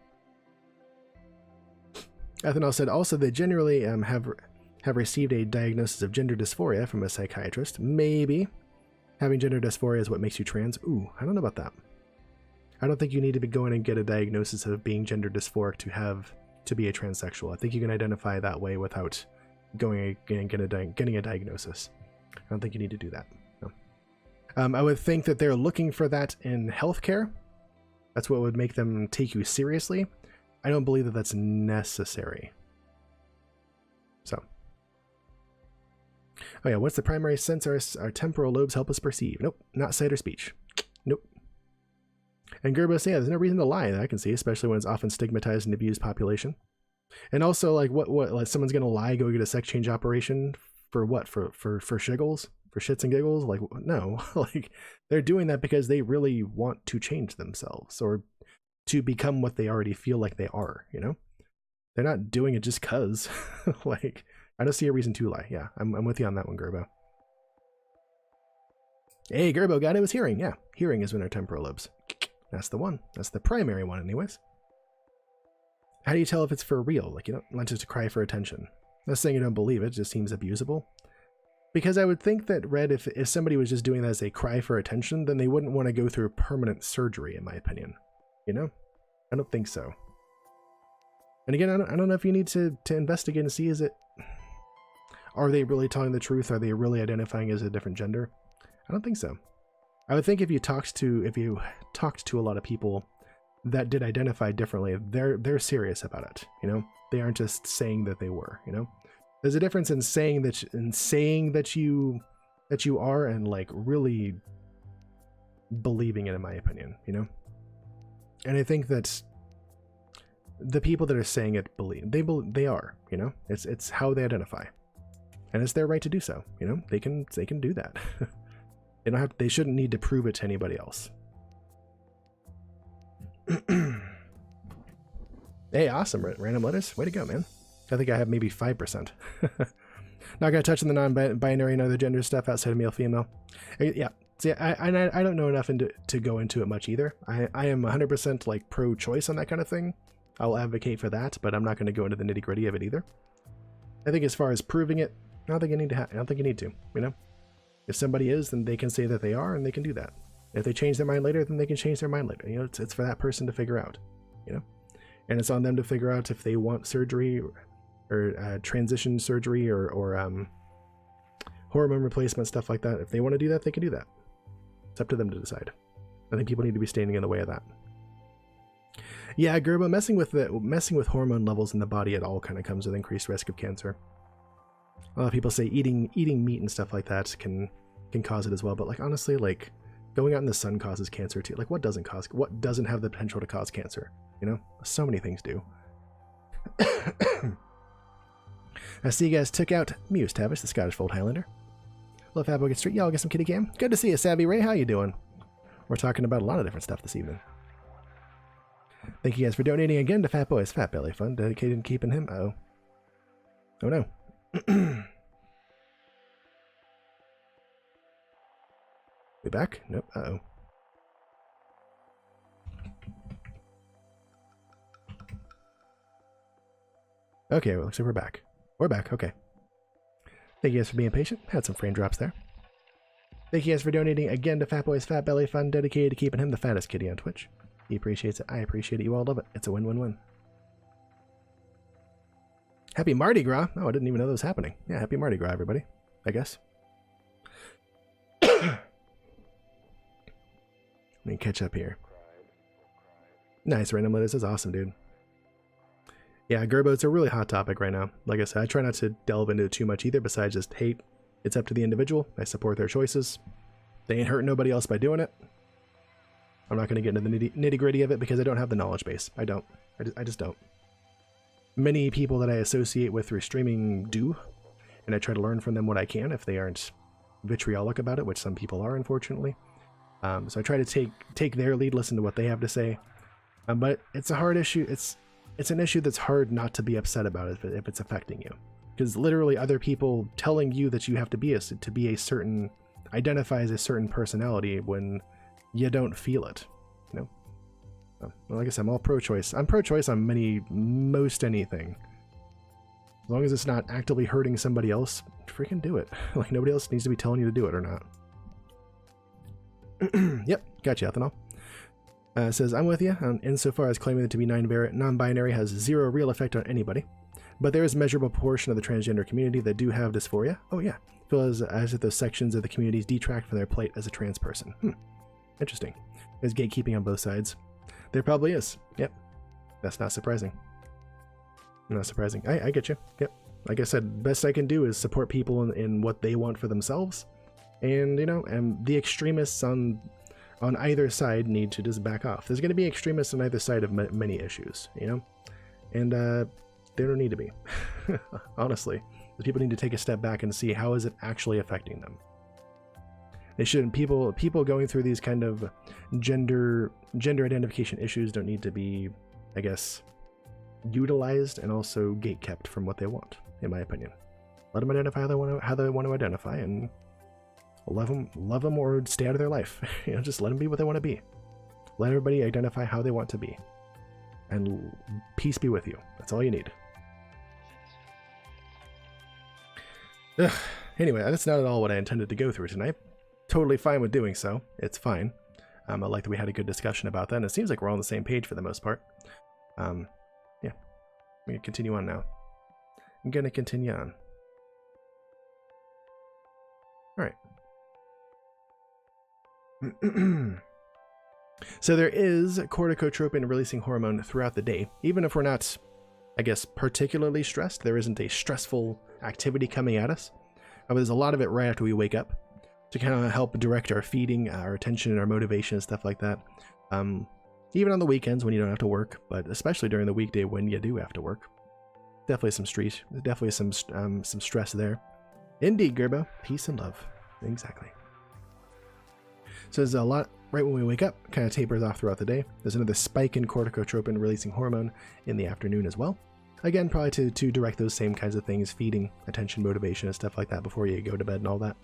Ethanol said, also, they generally have received a diagnosis of gender dysphoria from a psychiatrist. Maybe having gender dysphoria is what makes you trans. Ooh, I don't know about that. I don't think you need to be going and get a diagnosis of being gender dysphoric to be a transsexual. I think you can identify that way without going and getting a diagnosis. I don't think you need to do that. No. I would think that they're looking for that in healthcare. That's what would make them take you seriously. I don't believe that that's necessary. So. Oh yeah, what's the primary sense our temporal lobes help us perceive? Nope, not sight or speech. Nope. And Gerbo says, yeah, there's no reason to lie that I can see, especially when it's often stigmatized and abused population. And also, like, what like someone's gonna lie, go get a sex change operation for what? For shiggles? for shits and giggles? Like, no. Like, they're doing that because they really want to change themselves or to become what they already feel like they are, you know? They're not doing it just cuz. Like, I don't see a reason to lie. Yeah, I'm with you on that one, Gerbo. Hey, Gerbo, God, it was hearing. Yeah, hearing is in our temporal lobes. That's the one. That's the primary one anyways. How do you tell if it's for real? Like, you don't want it to cry for attention. I'm not saying you don't believe it, it just seems abusable. Because I would think that, Red, if somebody was just doing that as a cry for attention, then they wouldn't want to go through permanent surgery, in my opinion. You know? I don't think so. And again, I don't know if you need to investigate and see, is it... Are they really telling the truth? Are they really identifying as a different gender? I don't think so. I would think if you talked to a lot of people that did identify differently, they're serious about it, you know? They aren't just saying that they were, you know? There's a difference in saying that you are and like really believing it, in my opinion, you know? And I think that the people that are saying it they are, you know? It's how they identify. And it's their right to do so, you know? They can do that. They shouldn't need to prove it to anybody else. Hey, awesome, random letters. Way to go, man. I think I have maybe 5%. Not gonna touch on the non-binary and other gender stuff outside of male, female. Yeah, see, I don't know enough to go into it much either. I am 100% like pro-choice on that kind of thing. I'll advocate for that, but I'm not going to go into the nitty-gritty of it either. I think as far as proving it, I don't think you need to. You know, if somebody is, then they can say that they are, and they can do that. If they change their mind later, then they can change their mind later. You know, it's for that person to figure out. You know, and it's on them to figure out if they want surgery or transition surgery or hormone replacement, stuff like that. If they want to do that, they can do that. It's up to them to decide. I think people need to be standing in the way of that. Yeah, Gerba, messing with hormone levels in the body at all kind of comes with increased risk of cancer. A lot of people say eating meat and stuff like that can cause it as well, but like honestly, like going out in the sun causes cancer too. Like what doesn't have the potential to cause cancer? You know, so many things do. I see you guys took out Muse Tavish, the Scottish Fold Highlander. Love Applegate Street. Y'all get some kitty cam. Good to see you, Savvy Ray. How you doing? We're talking about a lot of different stuff this evening. Thank you guys for donating again to Fat Boy's Fat Belly Fund, dedicated to keeping him. Oh no. We back? Nope. Uh-oh. Okay, well, looks like we're back. We're back, okay. Thank you guys for being patient. Had some frame drops there. Thank you guys for donating again to Fat Boy's Fat Belly Fund, dedicated to keeping him the fattest kitty on Twitch. He appreciates it. I appreciate it. You all love it. It's a win-win-win. Happy Mardi Gras. Oh, I didn't even know that was happening. Yeah, happy Mardi Gras, everybody. I guess. Let me catch up here. Nice, random letters. That's awesome, dude. Yeah, Gerbo, it's a really hot topic right now. Like I said, I try not to delve into it too much either, besides just hate. It's up to the individual. I support their choices. They ain't hurting nobody else by doing it. I'm not going to get into the nitty-gritty of it because I don't have the knowledge base. I don't. I just don't. Many people that I associate with through streaming do, and I try to learn from them what I can if they aren't vitriolic about it, which some people are, unfortunately. So I try to take their lead, listen to what they have to say. But it's a hard issue. It's an issue that's hard not to be upset about if it's affecting you. Because literally other people telling you that you have to be a certain, identify as a certain personality when you don't feel it, you know? Well, like I said, I'm all pro-choice. I'm pro-choice on most anything. As long as it's not actively hurting somebody else, freaking do it. Like nobody else needs to be telling you to do it or not. Yep, gotcha, Ethanol. Says, I'm with you insofar as claiming that to be non-binary has zero real effect on anybody. But there is a measurable portion of the transgender community that do have dysphoria. Oh yeah, feels as if those sections of the communities detract from their plate as a trans person. Interesting. There's gatekeeping on both sides. There probably is. Yep. That's not surprising. Not surprising. I get you. Yep. Like I said, best I can do is support people in what they want for themselves. And, you know, and the extremists on either side need to just back off. There's going to be extremists on either side of many issues, you know? And they don't need to be. Honestly. The people need to take a step back and see how is it actually affecting them. They shouldn't. People going through these kind of gender identification issues don't need to be, I guess, utilized and also gatekept from what they want, in my opinion. Let them identify how they want to identify, and love them or stay out of their life. You know, just let them be what they want to be. Let everybody identify how they want to be, and peace be with you. That's all you need. Ugh. Anyway, that's not at all what I intended to go through tonight. Totally fine with doing so. It's fine. I like that we had a good discussion about that, and it seems like we're all on the same page for the most part. Yeah. I'm going to continue on now. I'm going to continue on. Alright. So there is corticotropin-releasing hormone throughout the day. Even if we're not, I guess, particularly stressed, there isn't a stressful activity coming at us. But there's a lot of it right after we wake up to kind of help direct our feeding, our attention, our motivation, and stuff like that. Even on the weekends when you don't have to work, but especially during the weekday when you do have to work. Definitely some stress there. Indeed, Gerbo. Peace and love. Exactly. So there's a lot right when we wake up, kind of tapers off throughout the day. There's another spike in corticotropin-releasing hormone in the afternoon as well. Again, probably to direct those same kinds of things, feeding, attention, motivation, and stuff like that before you go to bed and all that.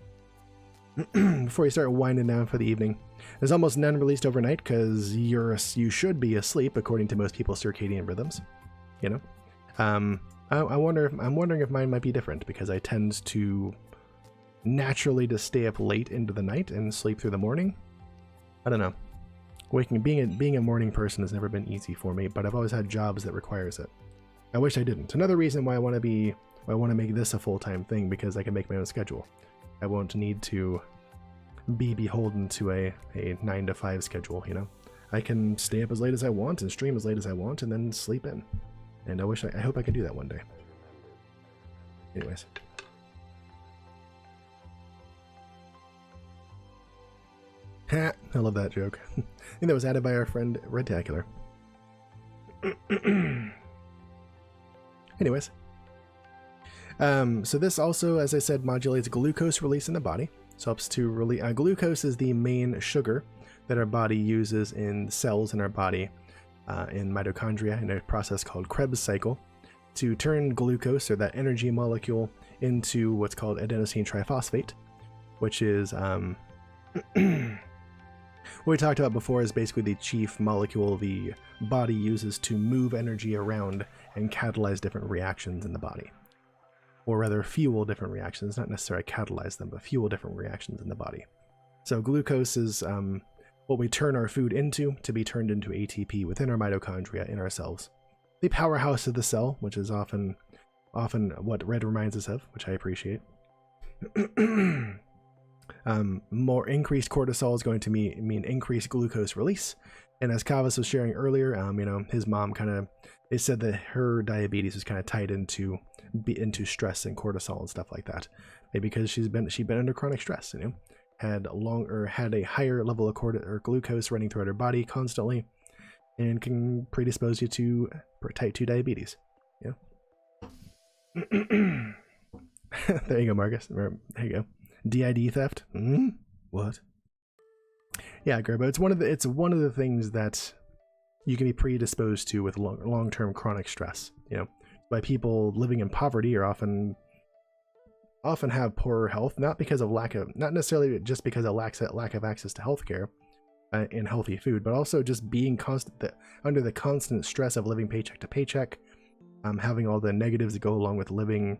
Before you start winding down for the evening. There's almost none released overnight because you should be asleep according to most people's circadian rhythms. You know, I'm wondering if mine might be different because I tend to naturally just stay up late into the night and sleep through the morning. I don't know. Being a morning person has never been easy for me, but I've always had jobs that requires it. I wish I didn't. Another reason why I want to make this a full-time thing, because I can make my own schedule. I won't need to be beholden to a 9 to 5 schedule, you know? I can stay up as late as I want and stream as late as I want and then sleep in. And I hope I can do that one day. Anyways. Ha! I love that joke. I think that was added by our friend Redtacular. Anyways. So this also, as I said, modulates glucose release in the body. So helps to release. Glucose is the main sugar that our body uses in cells in our body, in mitochondria, in a process called Krebs cycle, to turn glucose, or that energy molecule, into what's called adenosine triphosphate, which is what we talked about before is basically the chief molecule the body uses to move energy around and catalyze different reactions in the body. Or rather, fuel different reactions, not necessarily catalyze them, but fuel different reactions in the body. So glucose is what we turn our food into to be turned into ATP within our mitochondria in our cells. The powerhouse of the cell, which is often what Red reminds us of, which I appreciate. More increased cortisol is going to mean increased glucose release. And as Kavas was sharing earlier, you know, his mom it said that her diabetes was kind of tied into stress and cortisol and stuff like that. Maybe because she'd been under chronic stress, you know, had a higher level of glucose running throughout her body constantly, and can predispose you to type 2 diabetes. Yeah. There you go, Marcus. There you go. DID theft. What? Yeah, Gerbo. It's one of the things that you can be predisposed to with long-term chronic stress. You know, by people living in poverty or often have poorer health, not necessarily just because of lack of access to healthcare and healthy food, but also just being under the constant stress of living paycheck to paycheck, having all the negatives that go along with living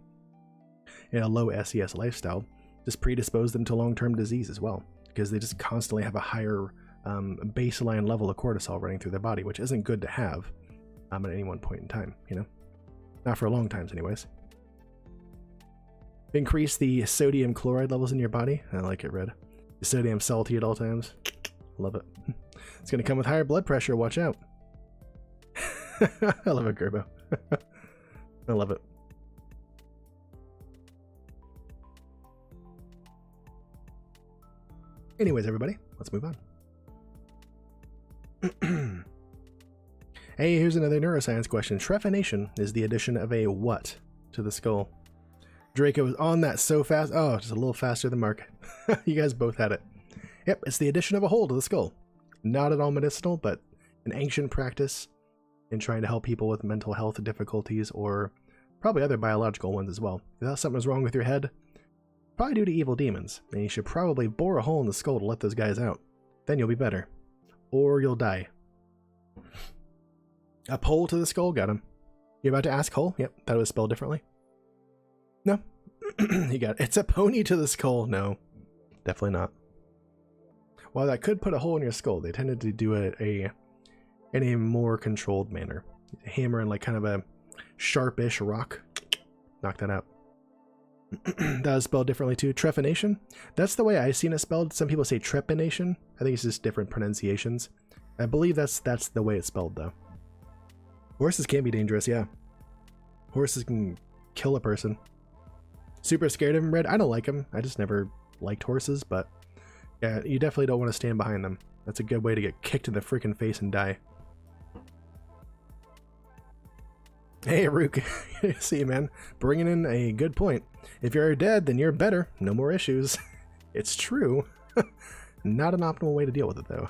in a low SES lifestyle, just predispose them to long-term disease as well, because they just constantly have a higher baseline level of cortisol running through their body, which isn't good to have at any one point in time, you know? Not for long times anyways. Increase the sodium chloride levels in your body. I like it, Red. Sodium salty at all times. Love it. It's going to come with higher blood pressure, watch out. I love it, Gerbo. I love it. Anyways, everybody, let's move on. Hey, here's another neuroscience question. Trephination is the addition of a what to the skull? Draco was on that so fast. Oh, just a little faster than Mark. You guys both had it. Yep, it's the addition of a hole to the skull. Not at all medicinal, but an ancient practice in trying to help people with mental health difficulties, or probably other biological ones as well. If something's wrong with your head, probably due to evil demons, and you should probably bore a hole in the skull to let those guys out. Then you'll be better. Or you'll die. A pole to the skull, got him. You're about to ask hole? Yep, that was spelled differently. No. You got it. It's a pony to the skull. No, definitely not. While that could put a hole in your skull, they tended to do it in a more controlled manner. Hammer in like kind of a sharpish rock. Knock that out. That was spelled differently too. Trephination. That's the way I've seen it spelled. Some people say trepination. I think it's just different pronunciations. I believe that's the way it's spelled though. Horses can be dangerous, yeah. Horses can kill a person. Super scared of them, Red. I don't like them. I just never liked horses, but yeah, you definitely don't want to stand behind them. That's a good way to get kicked in the freaking face and die. Hey, Rook. See you, man. Bringing in a good point. If you're dead, then you're better. No more issues. It's true. Not an optimal way to deal with it, though.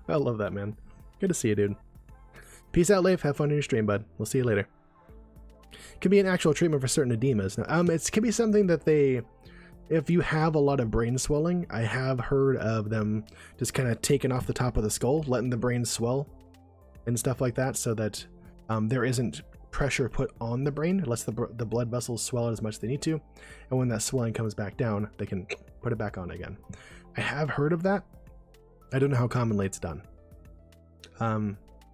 I love that, man. Good to see you, dude. Peace out, Leif. Have fun in your stream, bud. We'll see you later. Could be an actual treatment for certain edemas. Now, it could be something that they... If you have a lot of brain swelling, I have heard of them just kind of taking off the top of the skull, letting the brain swell and stuff like that, so that there isn't pressure put on the brain. It lets the blood vessels swell as much as they need to, and when that swelling comes back down, they can put it back on again. I have heard of that. I don't know how commonly it's done.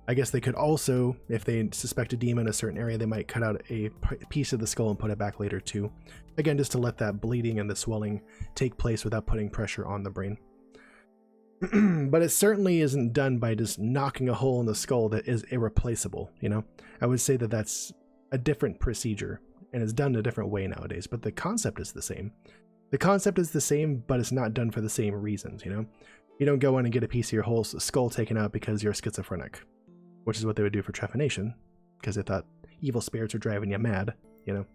I guess they could also, if they suspect edema in a certain area, they might cut out a piece of the skull and put it back later too. Again, just to let that bleeding and the swelling take place without putting pressure on the brain. But it certainly isn't done by just knocking a hole in the skull that is irreplaceable, you know? I would say that that's a different procedure, and it's done a different way nowadays, but the concept is the same. The concept is the same, but it's not done for the same reasons, you know? You don't go in and get a piece of your whole skull taken out because you're schizophrenic, which is what they would do for trephination, because they thought evil spirits are driving you mad, you know?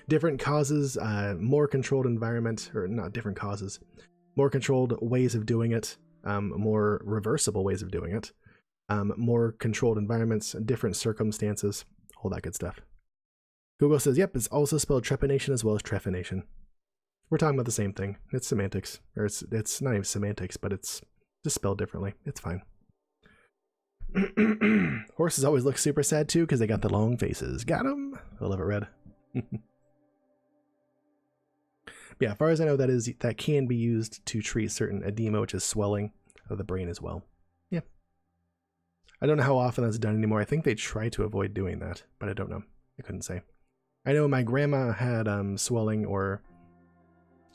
Different causes, more controlled environment, or not different causes, more controlled ways of doing it, more reversible ways of doing it, more controlled environments, different circumstances, all that good stuff. Google says, yep, it's also spelled trepanation as well as trephination. We're talking about the same thing. It's semantics, or it's not even semantics, but it's just spelled differently. It's fine. Horses always look super sad too because they got the long faces. Got them. I love it, Red. Yeah, as far as I know, that can be used to treat certain edema, which is swelling of the brain as well. Yeah. I don't know how often that's done anymore. I think they try to avoid doing that, but I don't know. I couldn't say. I know my grandma had swelling, or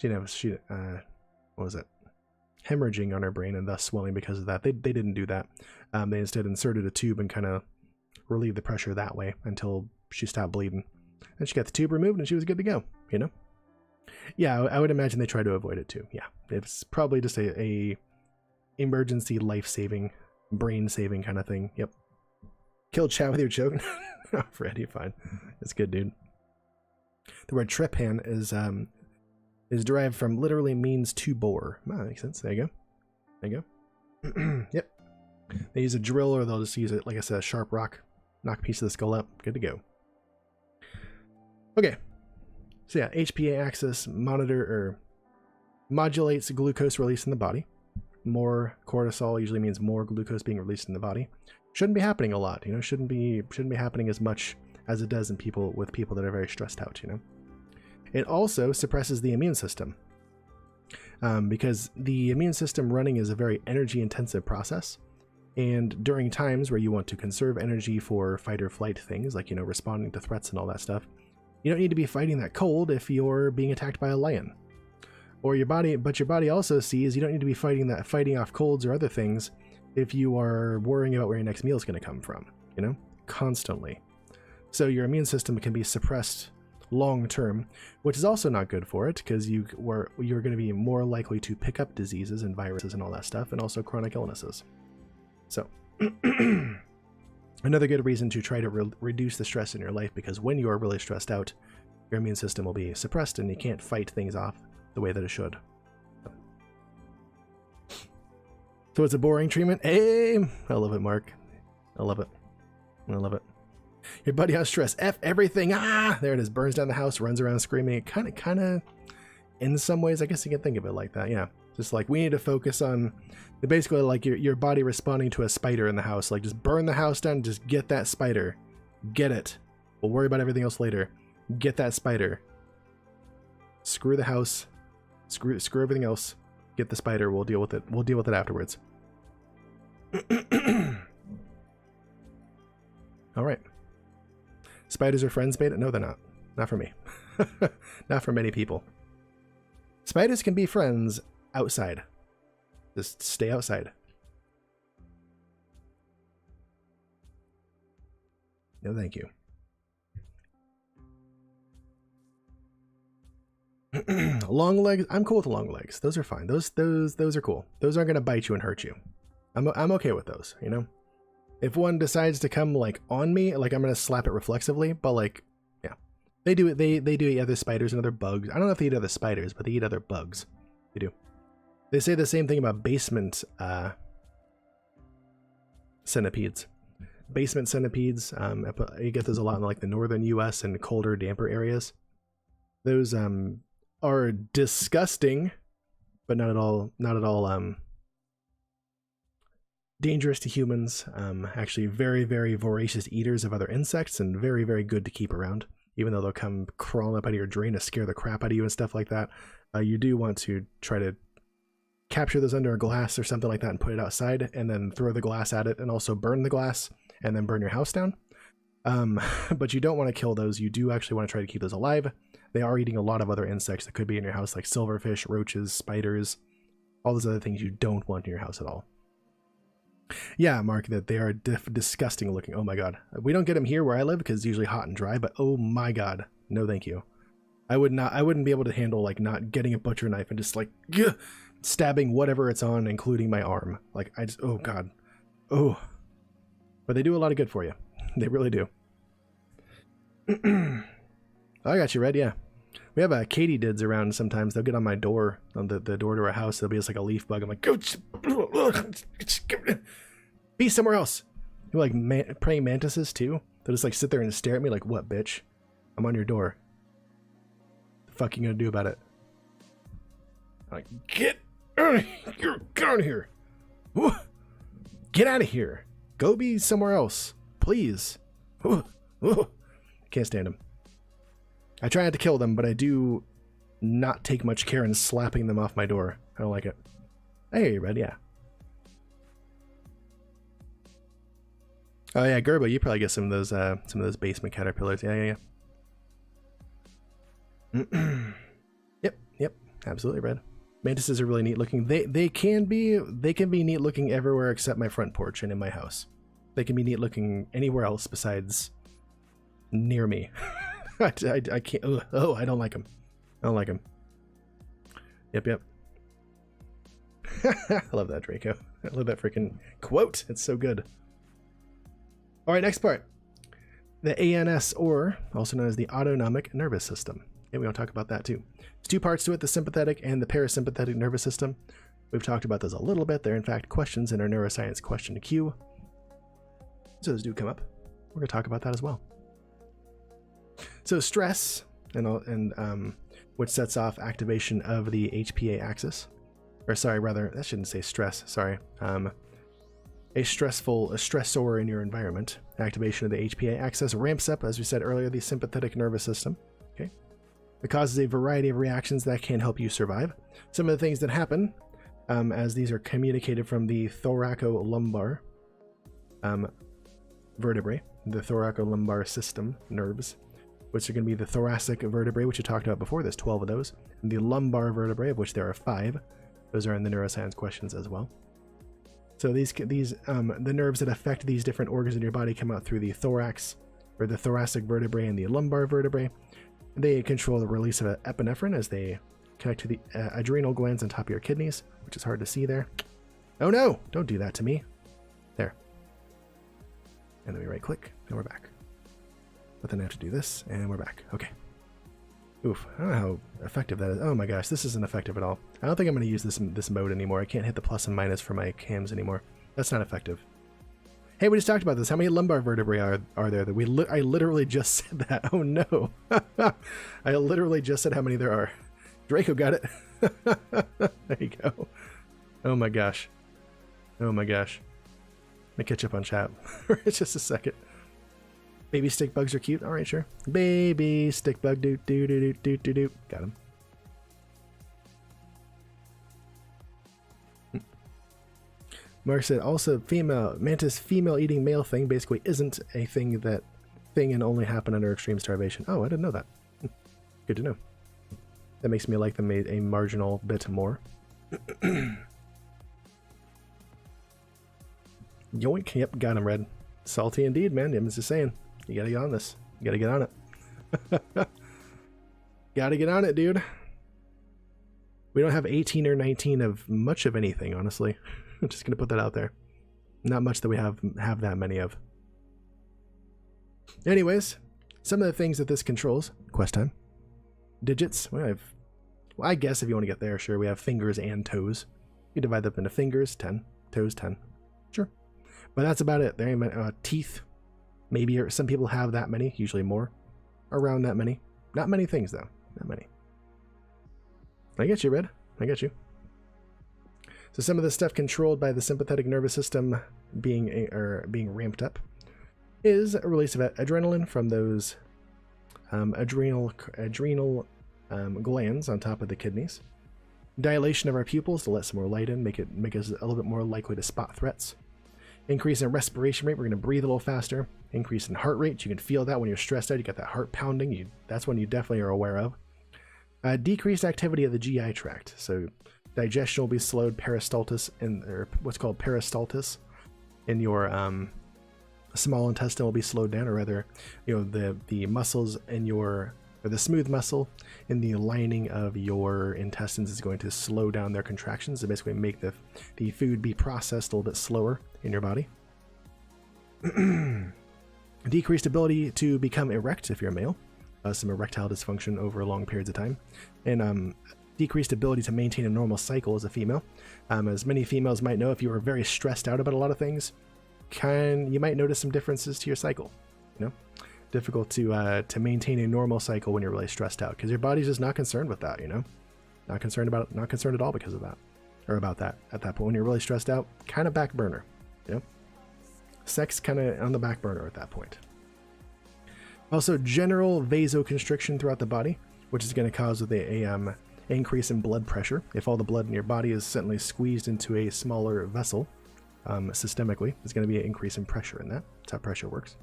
what was it? Hemorrhaging on her brain, and thus swelling because of that. They didn't do that. They instead inserted a tube and kind of relieved the pressure that way until she stopped bleeding. And she got the tube removed and she was good to go, you know? Yeah, I would imagine they try to avoid it too. Yeah, it's probably just a emergency life-saving, brain-saving kind of thing. Yep. Kill chat with your joke. Oh, Fred, you're fine. It's good, dude. The word trepan is derived from, literally means to bore. Oh, that makes sense. There you go. There you go. Yep. They use a drill, or they'll just use it, like I said, a sharp rock. Knock a piece of the skull up. Good to go. Okay. So yeah, HPA axis modulates glucose release in the body. More cortisol usually means more glucose being released in the body. Shouldn't be happening a lot, you know. Shouldn't be happening as much as it does in people that are very stressed out, you know. It also suppresses the immune system, because the immune system running is a very energy intensive process. And during times where you want to conserve energy for fight or flight things, like, you know, responding to threats and all that stuff, you don't need to be fighting that cold if you're being attacked by a lion. Or your body also sees you don't need to be fighting off colds or other things if you are worrying about where your next meal is going to come from, you know, constantly. So your immune system can be suppressed long term, which is also not good for it, because you're going to be more likely to pick up diseases and viruses and all that stuff, and also chronic illnesses. So another good reason to try to reduce the stress in your life, because when you are really stressed out, your immune system will be suppressed and you can't fight things off the way that it should. So, So it's a boring treatment. Hey, I love it, Mark. I love it. I love it. Your buddy has stress. F everything. Ah, there it is. Burns down the house, runs around screaming. Kind of, in some ways, I guess you can think of it like that. Yeah. Just like we need to focus on basically like your body responding to a spider in the house. Like just burn the house down. Just get that spider. Get it. We'll worry about everything else later. Get that spider. Screw the house. Screw everything else. Get the spider. We'll deal with it. We'll deal with it afterwards. All right. Spiders are friends, beta? No, they're not. Not for me. Not for many people. Spiders can be friends outside. Just stay outside. No, thank you. Long legs. I'm cool with long legs. Those are fine. Those are cool. Those aren't gonna bite you and hurt you. I'm okay with those. You know, if one decides to come like on me, like I'm gonna slap it reflexively. But like, yeah, they do it. They do eat other spiders and other bugs. I don't know if they eat other spiders, but they eat other bugs. They do. They say the same thing about basement centipedes. Basement centipedes. You get those a lot in like the northern U.S. and colder, damper areas. Those are disgusting, but not at all dangerous to humans. Actually very, very voracious eaters of other insects and very, very good to keep around, even though they'll come crawling up out of your drain to scare the crap out of you and stuff like that. You do want to try to capture those under a glass or something like that and put it outside and then throw the glass at it and also burn the glass and then burn your house down. But you don't want to kill those. You do actually want to try to keep those alive. They are eating a lot of other insects that could be in your house, like silverfish, roaches, spiders, all those other things you don't want in your house at all. Yeah, Mark, that they are disgusting looking. Oh my god. We don't get them here where I live because it's usually hot and dry, but oh my god. No thank you. I wouldn't be able to handle like not getting a butcher knife and just like stabbing whatever it's on, including my arm. Like I just, oh god. Oh. But they do a lot of good for you. They really do. I got you, Red, yeah. We have katydids around sometimes. They'll get on my door, on the door to our house. There'll be just like a leaf bug. I'm like, go, be somewhere else. You like praying mantises too? They'll just like sit there and stare at me like, what, bitch? I'm on your door. What the fuck you gonna do about it? I'm like, get out of here. Get out of here. Get out of here. Go be somewhere else, please. Can't stand them. I try not to kill them, but I do not take much care in slapping them off my door. I don't like it. Hey, Red, yeah. Oh yeah, Gerbo, you probably get some of those basement caterpillars. Yeah. Yep, absolutely, Red. Mantises are really neat looking. They can be neat looking everywhere except my front porch and in my house. They can be neat looking anywhere else besides near me. I can't. Oh, I don't like them. I don't like them. Yep. I love that, Draco. I love that freaking quote. It's so good. All right, next part. The ANS, or also known as the Autonomic Nervous System. And we don't talk about that too. There's two parts to it, the sympathetic and the parasympathetic nervous system. We've talked about those a little bit. They're in fact questions in our neuroscience question queue. So those do come up. We're going to talk about that as well. So stress, and which sets off activation of the HPA axis. Or sorry, rather, that shouldn't say stress, sorry. A stressor in your environment. Activation of the HPA axis ramps up, as we said earlier, the sympathetic nervous system. Okay, it causes a variety of reactions that can help you survive. Some of the things that happen, as these are communicated from the thoracolumbar vertebrae, the thoracolumbar system nerves, which are going to be the thoracic vertebrae, which we talked about before. There's 12 of those, and the lumbar vertebrae, of which there are 5. Those are in the neuroscience questions as well. So the nerves that affect these different organs in your body come out through the thorax, or the thoracic vertebrae, and the lumbar vertebrae. They control the release of epinephrine as they connect to the adrenal glands on top of your kidneys, which is hard to see there. Oh no! Don't do that to me. There. And then we right click, and we're back. But then I have to do this, and we're back. Okay. Oof, I don't know how effective that is. Oh my gosh, this isn't effective at all. I don't think I'm going to use this mode anymore. I can't hit the plus and minus for my cams anymore. That's not effective. Hey, we just talked about this. How many lumbar vertebrae are there? I literally just said that. Oh no. I literally just said how many there are. Draco got it. There you go. Oh my gosh. Oh my gosh. Let me catch up on chat for just a second. Baby stick bugs are cute. All right, sure. Baby stick bug. Do do do do do do do. Got him. Mark said also mantis female eating male thing basically isn't a thing and only happen under extreme starvation. Oh, I didn't know that. Good to know. That makes me like them a marginal bit more. Yoink. Yep, got him, Red. Salty indeed, man. I'm just saying. You gotta get on this. You gotta get on it. Gotta get on it, dude. We don't have 18 or 19 of much of anything, honestly. I'm just gonna put that out there. Not much that we have that many of. Anyways, some of the things that this controls. Quest time. Digits. Well, I guess if you want to get there, sure. We have fingers and toes. You divide them into fingers, 10. Toes, 10. Sure. But that's about it. There ain't teeth. Maybe some people have that many, usually more. Around that many. Not many things, though. Not many. I get you, Red. I get you. So some of the stuff controlled by the sympathetic nervous system being ramped up is a release of adrenaline from those adrenal glands on top of the kidneys. Dilation of our pupils to let some more light in, make us a little bit more likely to spot threats. Increase in respiration rate, we're going to breathe a little faster. Increase in heart rate, you can feel that when you're stressed out, you got that heart pounding, that's one you definitely are aware of. Decreased activity of the GI tract, so digestion will be slowed, peristaltis, or what's called peristaltis in your small intestine will be slowed down, or rather, the muscles in or the smooth muscle in the lining of your intestines is going to slow down their contractions to basically make the food be processed a little bit slower in your body. Decreased ability to become erect if you're a male, some erectile dysfunction over long periods of time, and decreased ability to maintain a normal cycle as a female. As many females might know, if you are very stressed out about a lot of things, you might notice some differences to your cycle. Difficult to maintain a normal cycle when you're really stressed out because your body's just not concerned with that. Not concerned at all because of that, or about that. At that point, when you're really stressed out, kind of back burner. Sex kind of on the back burner at that point. Also, general vasoconstriction throughout the body, which is going to cause a increase in blood pressure. If all the blood in your body is suddenly squeezed into a smaller vessel, systemically, there's going to be an increase in pressure in that. That's how pressure works.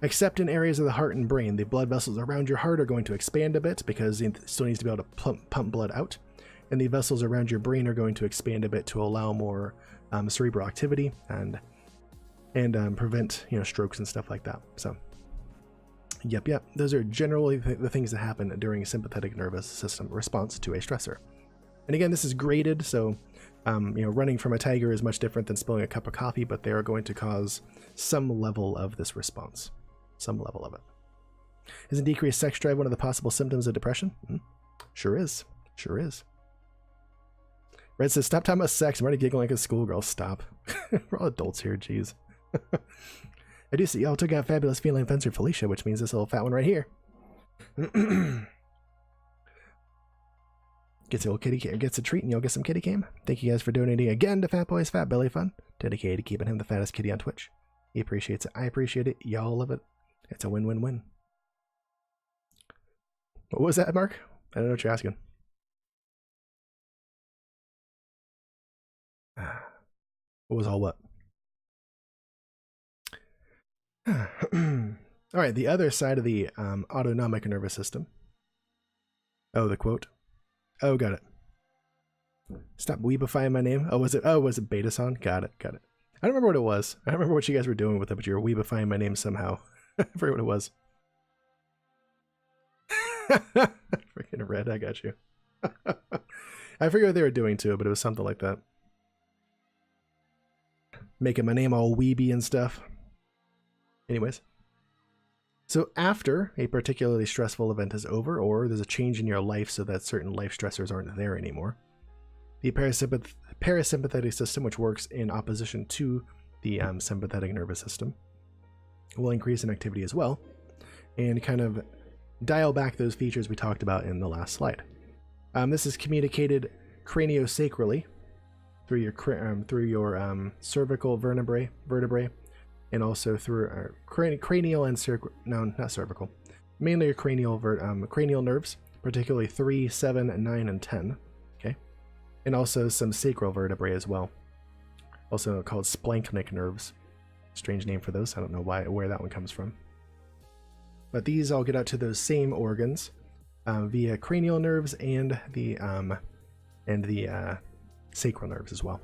Except in areas of the heart and brain, the blood vessels around your heart are going to expand a bit because it still needs to be able to pump blood out. And the vessels around your brain are going to expand a bit to allow more cerebral activity and prevent strokes and stuff like that. So yep, those are generally the things that happen during a sympathetic nervous system response to a stressor. And again, this is graded, so running from a tiger is much different than spilling a cup of coffee, but they are going to cause some level of this response. Some level of it. Isn't decreased sex drive one of the possible symptoms of depression? Sure is. Sure is. Red says, stop talking about sex. I'm already giggling like a schoolgirl. Stop. We're all adults here, jeez. I do see y'all took out fabulous feline fencer Felicia, which means this little fat one right here. Gets a little kitty cam, gets a treat, and you'll get some kitty cam. Thank you guys for donating again to Fat Boy's Fat Belly Fun, dedicated to keeping him the fattest kitty on Twitch. He appreciates it. I appreciate it. Y'all love it. It's a win-win-win. What was that, Mark? I don't know what you're asking. What was all what? All right, the other side of the autonomic nervous system. Oh, the quote. Oh, got it. Stop weebifying my name. Oh, was it Beta-san? Got it. I don't remember what it was. I don't remember what you guys were doing with it, but you were weebifying my name somehow. I forget what it was. Freaking Red, I got you. I forget what they were doing too, but it was something like that. Making my name all weeby and stuff. Anyways. So after a particularly stressful event is over, or there's a change in your life so that certain life stressors aren't there anymore, the parasympathetic system, which works in opposition to the sympathetic nervous system, will increase in activity as well, and kind of dial back those features we talked about in the last slide. This is communicated craniosacrally through your cervical vertebrae, and also through cranial and not cervical, mainly your cranial nerves, particularly 3, 7, 9, and 10. Okay, and also some sacral vertebrae as well, also called splanchnic nerves. Strange name for those. I don't know where that one comes from. But these all get out to those same organs via cranial nerves and the sacral nerves as well.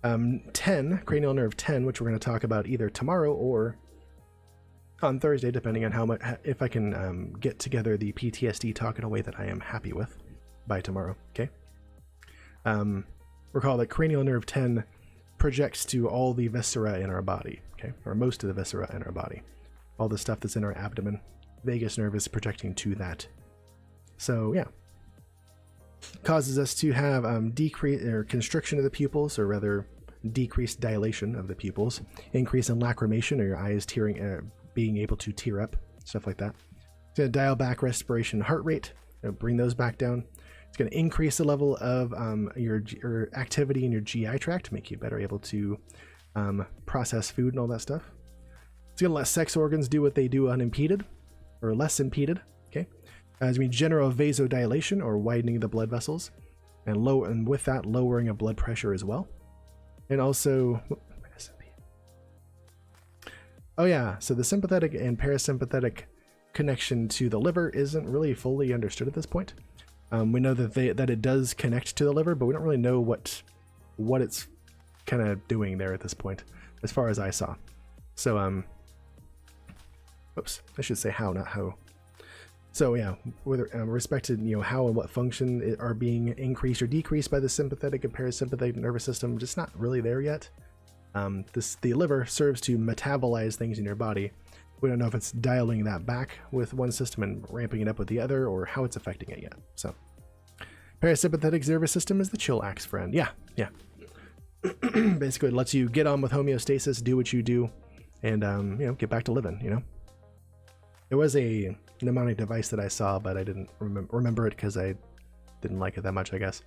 10, cranial nerve 10, which we're going to talk about either tomorrow or on Thursday, depending on how much, if I can get together the PTSD talk in a way that I am happy with by tomorrow. Okay. Recall that cranial nerve 10 projects to all the viscera in our body. Okay, or most of the viscera in our body. All the stuff that's in our abdomen. Vagus nerve is projecting to that. So yeah, causes us to have decrease or constriction of the pupils, or rather decreased dilation of the pupils, increase in lacrimation, or your eyes being able to tear up, stuff like that. It's going to dial back respiration and heart rate, bring those back down. It's going to increase the level of your activity in your GI tract to make you better able to process food and all that stuff. It's going to let sex organs do what they do unimpeded, or less impeded. Okay, as means general vasodilation, or widening the blood vessels, and with that lowering of blood pressure as well. And also, oh yeah, so the sympathetic and parasympathetic connection to the liver isn't really fully understood at this point. We know that it does connect to the liver, but we don't really know what it's kind of doing there at this point, as far as I saw. So, oops, I should say how, not how. So yeah, with respect to how and what function are being increased or decreased by the sympathetic and parasympathetic nervous system, just not really there yet. The liver serves to metabolize things in your body. We don't know if it's dialing that back with one system and ramping it up with the other, or how it's affecting it yet. So, parasympathetic nervous system is the chillax friend. Yeah. Basically, it lets you get on with homeostasis, do what you do, and get back to living. There was a mnemonic device that I saw, but I didn't remember it because I didn't like it that much. I guess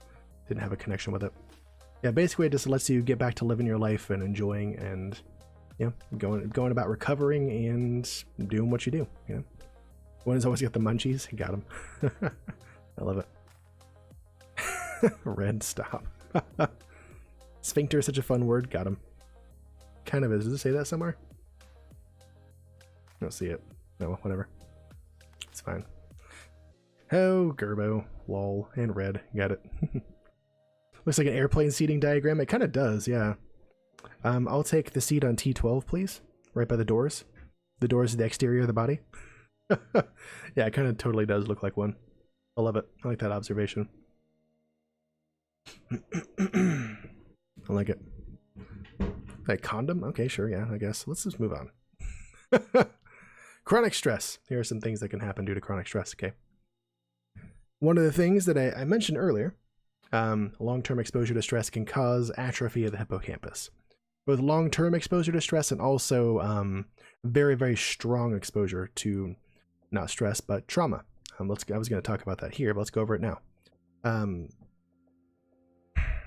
didn't have a connection with it. Yeah, basically, it just lets you get back to living your life and enjoying and going about recovering and doing what you do. One has always got the munchies. Got them. I love it. Red, stop. Sphincter is such a fun word. Got him. Kind of is. Does it say that somewhere? I don't see it. No, whatever. It's fine. Oh, Gerbo, lol, and red. Got it. Looks like an airplane seating diagram. It kind of does, yeah. I'll take the seat on T12, please. Right by the doors. The doors to the exterior of the body. Yeah, it kind of totally does look like one. I love it. I like that observation. I like it. Like condom? Okay, sure, yeah, I guess. Let's just move on. Chronic stress. Here are some things that can happen due to chronic stress, okay? One of the things that I mentioned earlier, long-term exposure to stress can cause atrophy of the hippocampus. Both long-term exposure to stress and also very, very strong exposure to, not stress, but trauma. I was going to talk about that here, but let's go over it now.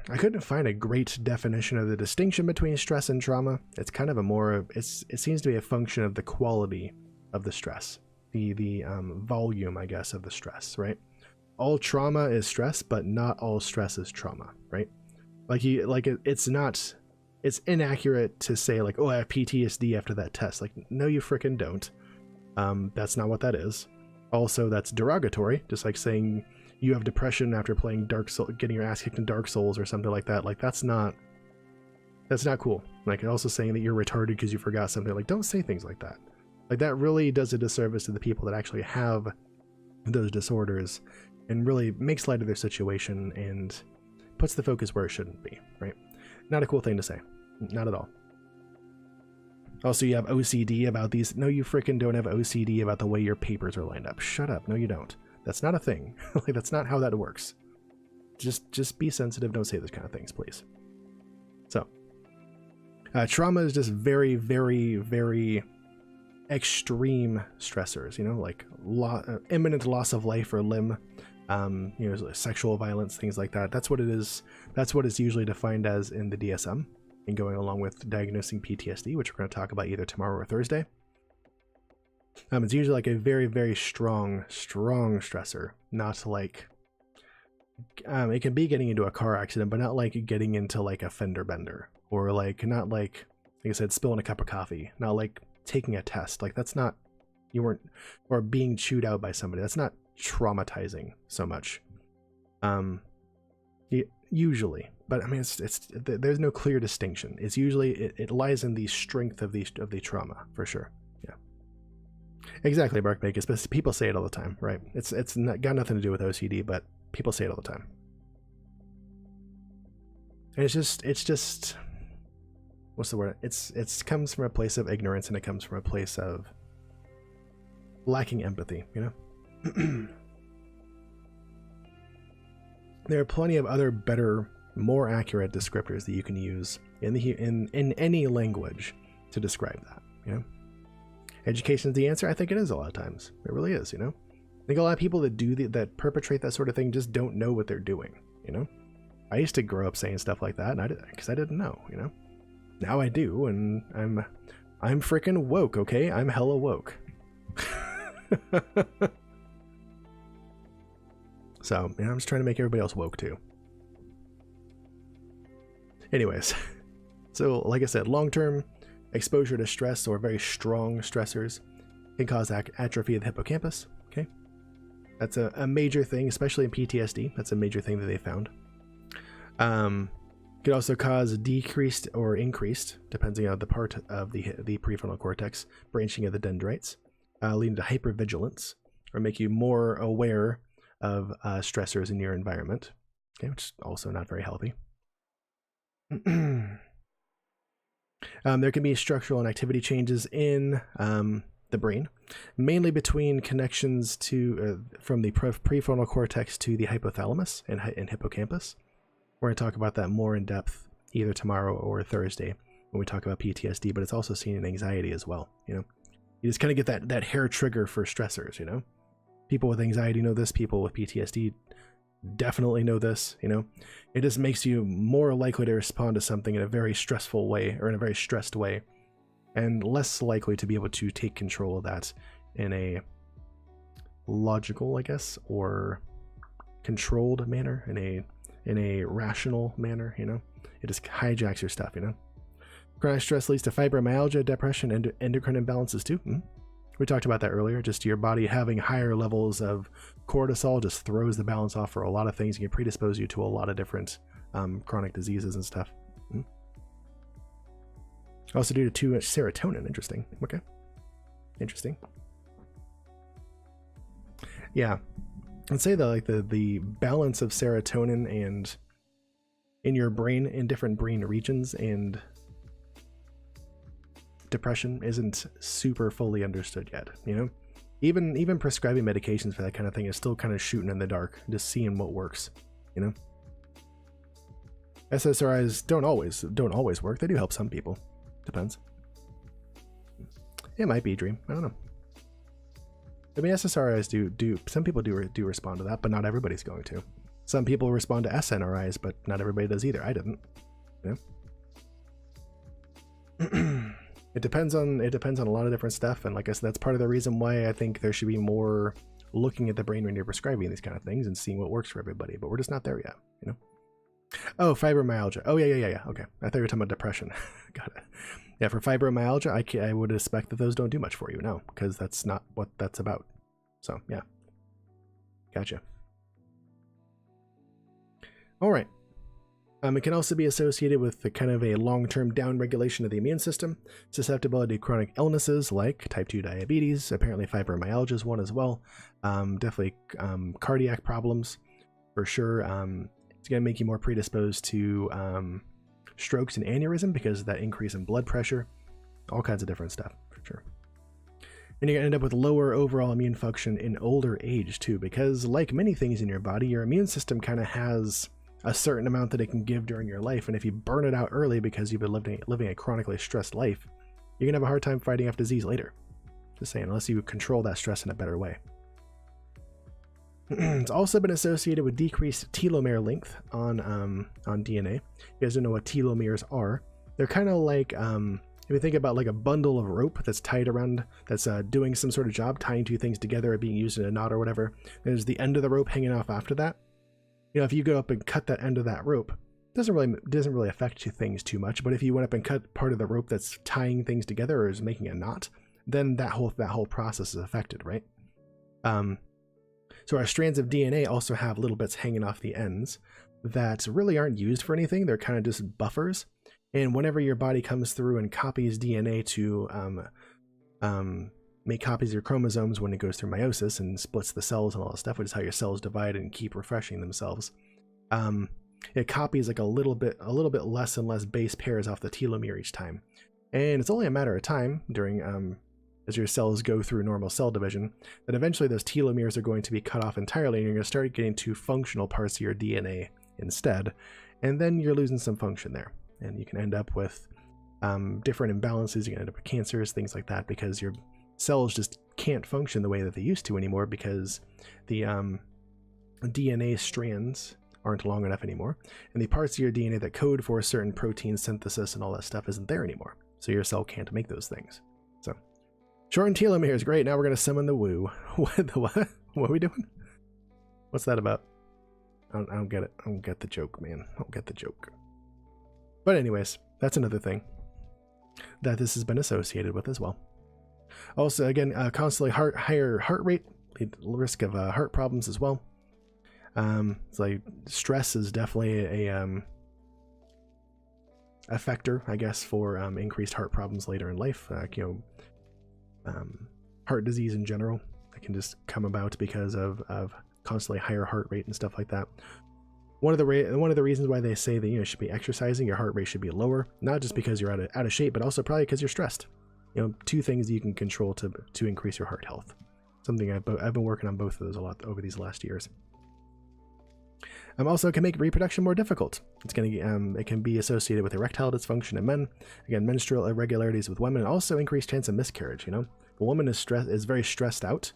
I couldn't find a great definition of the distinction between stress and trauma. It's kind of it seems to be a function of the quality of the stress, the volume, I guess, of the stress, right? All trauma is stress, but not all stress is trauma, right? It's inaccurate to say like, oh, I have PTSD after that test. Like, no, you frickin' don't. That's not what that is. Also, that's derogatory, just like saying you have depression after playing Dark Souls, getting your ass kicked in Dark Souls or something like that. Like, that's not cool. Like, also saying that you're retarded because you forgot something. Like, don't say things like that. Like, that really does a disservice to the people that actually have those disorders and really makes light of their situation and puts the focus where it shouldn't be, right? Not a cool thing to say. Not at all. Also, you have OCD about these. No, you freaking don't have OCD about the way your papers are lined up. Shut up. No, you don't. That's not a thing. Like, that's not how that works. Just be sensitive. Don't say those kind of things, please. So, trauma is just very, very, very extreme stressors, you know, like imminent loss of life or limb, you know, sexual violence, things like that. That's what it is. That's what it's usually defined as in the DSM, and going along with diagnosing PTSD, which we're going to talk about either tomorrow or Thursday. It's usually like a very, very strong stressor, not like, it can be getting into a car accident, but not like getting into like a fender bender, or like, not like I said, spilling a cup of coffee, not like taking a test. Like, that's not, you weren't, or being chewed out by somebody. That's not traumatizing so much. Usually, but I mean, it's there's no clear distinction. It's usually, it lies in the strength of the trauma, for sure. Yeah, exactly, Mark Bakis. But people say it all the time, right? It's not, got nothing to do with OCD, but people say it all the time. And it's just what's the word? It's comes from a place of ignorance, and it comes from a place of lacking empathy, you know? There are plenty of other better, more accurate descriptors that you can use in any language to describe that, you know? Education is the answer? I think it is a lot of times. It really is, you know? I think a lot of people that that perpetrate that sort of thing just don't know what they're doing, you know? I used to grow up saying stuff like that, and because I didn't know, you know? Now I do, and I'm freaking woke, okay? I'm hella woke. So, you know, I'm just trying to make everybody else woke too. Anyways, so like I said, long-term exposure to stress or very strong stressors can cause atrophy of the hippocampus, okay? That's a major thing, especially in PTSD. That's a major thing that they found. Could also cause decreased or increased, depending on the part of the prefrontal cortex, branching of the dendrites, leading to hypervigilance, or make you more aware of stressors in your environment, okay, which is also not very healthy. There can be structural and activity changes in the brain, mainly between connections to from the prefrontal cortex to the hypothalamus and hippocampus. We're going to talk about that more in depth either tomorrow or Thursday when we talk about PTSD, but it's also seen in anxiety as well, you know? You just kind of get that hair trigger for stressors, you know? People with anxiety know this. People with PTSD definitely know this, you know? It just makes you more likely to respond to something in a very stressful way, or in a very stressed way, and less likely to be able to take control of that in a logical, I guess, or controlled manner, in a rational manner, you know? It just hijacks your stuff, you know? Chronic stress leads to fibromyalgia, depression, and endocrine imbalances too. We talked about that earlier. Just your body having higher levels of cortisol just throws the balance off for a lot of things and can predispose you to a lot of different chronic diseases and stuff. Also due to too much serotonin. Interesting. Okay. Interesting. Yeah. I'd say that like the balance of serotonin and in your brain, in different brain regions, and depression isn't super fully understood yet, you know? Even prescribing medications for that kind of thing is still kind of shooting in the dark, just seeing what works, you know? SSRIs don't always work. They do help some people. Depends. It might be a dream. I don't know. I mean, SSRIs do some people do respond to that, but not everybody's going to. Some people respond to SNRIs, but not everybody does either. I didn't. You know? It depends on a lot of different stuff, and like I said, that's part of the reason why I think there should be more looking at the brain when you're prescribing these kind of things and seeing what works for everybody. But we're just not there yet, you know. Oh, fibromyalgia. Oh yeah. Okay, I thought you were talking about depression. Got it. Yeah, for fibromyalgia, I would expect that those don't do much for you, no, because that's not what that's about. So yeah, gotcha. All right. It can also be associated with the kind of a long-term downregulation of the immune system, susceptibility to chronic illnesses like type 2 diabetes. Apparently fibromyalgia is one as well. Definitely cardiac problems for sure. It's going to make you more predisposed to strokes and aneurysm because of that increase in blood pressure. all kinds of different stuff, for sure. And you're going to end up with lower overall immune function in older age, too, because like many things in your body, your immune system kind of has a certain amount that it can give during your life, and if you burn it out early because you've been living a chronically stressed life, you're going to have a hard time fighting off disease later. Just saying, unless you control that stress in a better way. It's also been associated with decreased telomere length on DNA. You guys don't know what telomeres are. They're kind of like, if you think about like a bundle of rope that's tied around, that's doing some sort of job, tying two things together or being used in a knot or whatever, there's the end of the rope hanging off after that. You know, if you go up and cut that end of that rope, it doesn't really affect things too much, but if you went up and cut part of the rope that's tying things together or is making a knot, then that whole process is affected, right? So our strands of DNA also have little bits hanging off the ends that really aren't used for anything. They're kind of just buffers. And whenever your body comes through and copies DNA to make copies of your chromosomes when it goes through meiosis and splits the cells and all that stuff, which is how your cells divide and keep refreshing themselves, it copies like a little bit less and less base pairs off the telomere each time. And it's only a matter of time during as your cells go through normal cell division, that eventually those telomeres are going to be cut off entirely and you're going to start getting two functional parts of your DNA instead. And then you're losing some function there. And you can end up with different imbalances. You can end up with cancers, things like that, because your cells just can't function the way that they used to anymore because the DNA strands aren't long enough anymore. And the parts of your DNA that code for a certain protein synthesis and all that stuff isn't there anymore. So your cell can't make those things. So shortened telomeres, great. Now we're going to summon the woo. What are we doing? What's that about? I don't get it. I don't get the joke, man. I don't get the joke. But anyways, that's another thing that this has been associated with as well. Also, again, constantly higher heart rate, risk of heart problems as well. It's like stress is definitely a factor, I guess, for increased heart problems later in life. Heart disease in general, that can just come about because of constantly higher heart rate and stuff like that. One of the reasons why they say that you should be exercising, your heart rate should be lower, not just because you're out of shape, but also probably because you're stressed. Two things you can control to increase your heart health. Something I've been working on both of those a lot over these last years. Also, it can make reproduction more difficult. It can be associated with erectile dysfunction in men, again, menstrual irregularities with women, and also increased chance of miscarriage. A woman is very stressed out.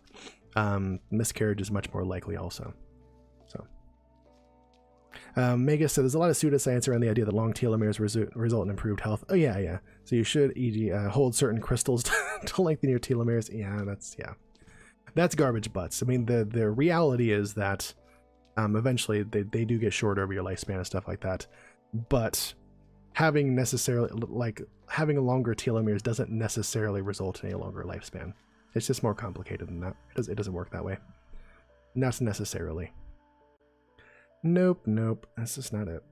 Miscarriage is much more likely also. So. Mega said there's a lot of pseudoscience around the idea that long telomeres result in improved health. Oh yeah. So you should, e.g., hold certain crystals to lengthen your telomeres. Yeah, that's garbage butts. I mean, the reality is that eventually they do get shorter over your lifespan and stuff like that. But having longer telomeres doesn't necessarily result in a longer lifespan. It's just more complicated than that. It doesn't work that way. Not necessarily. Nope. That's just not it.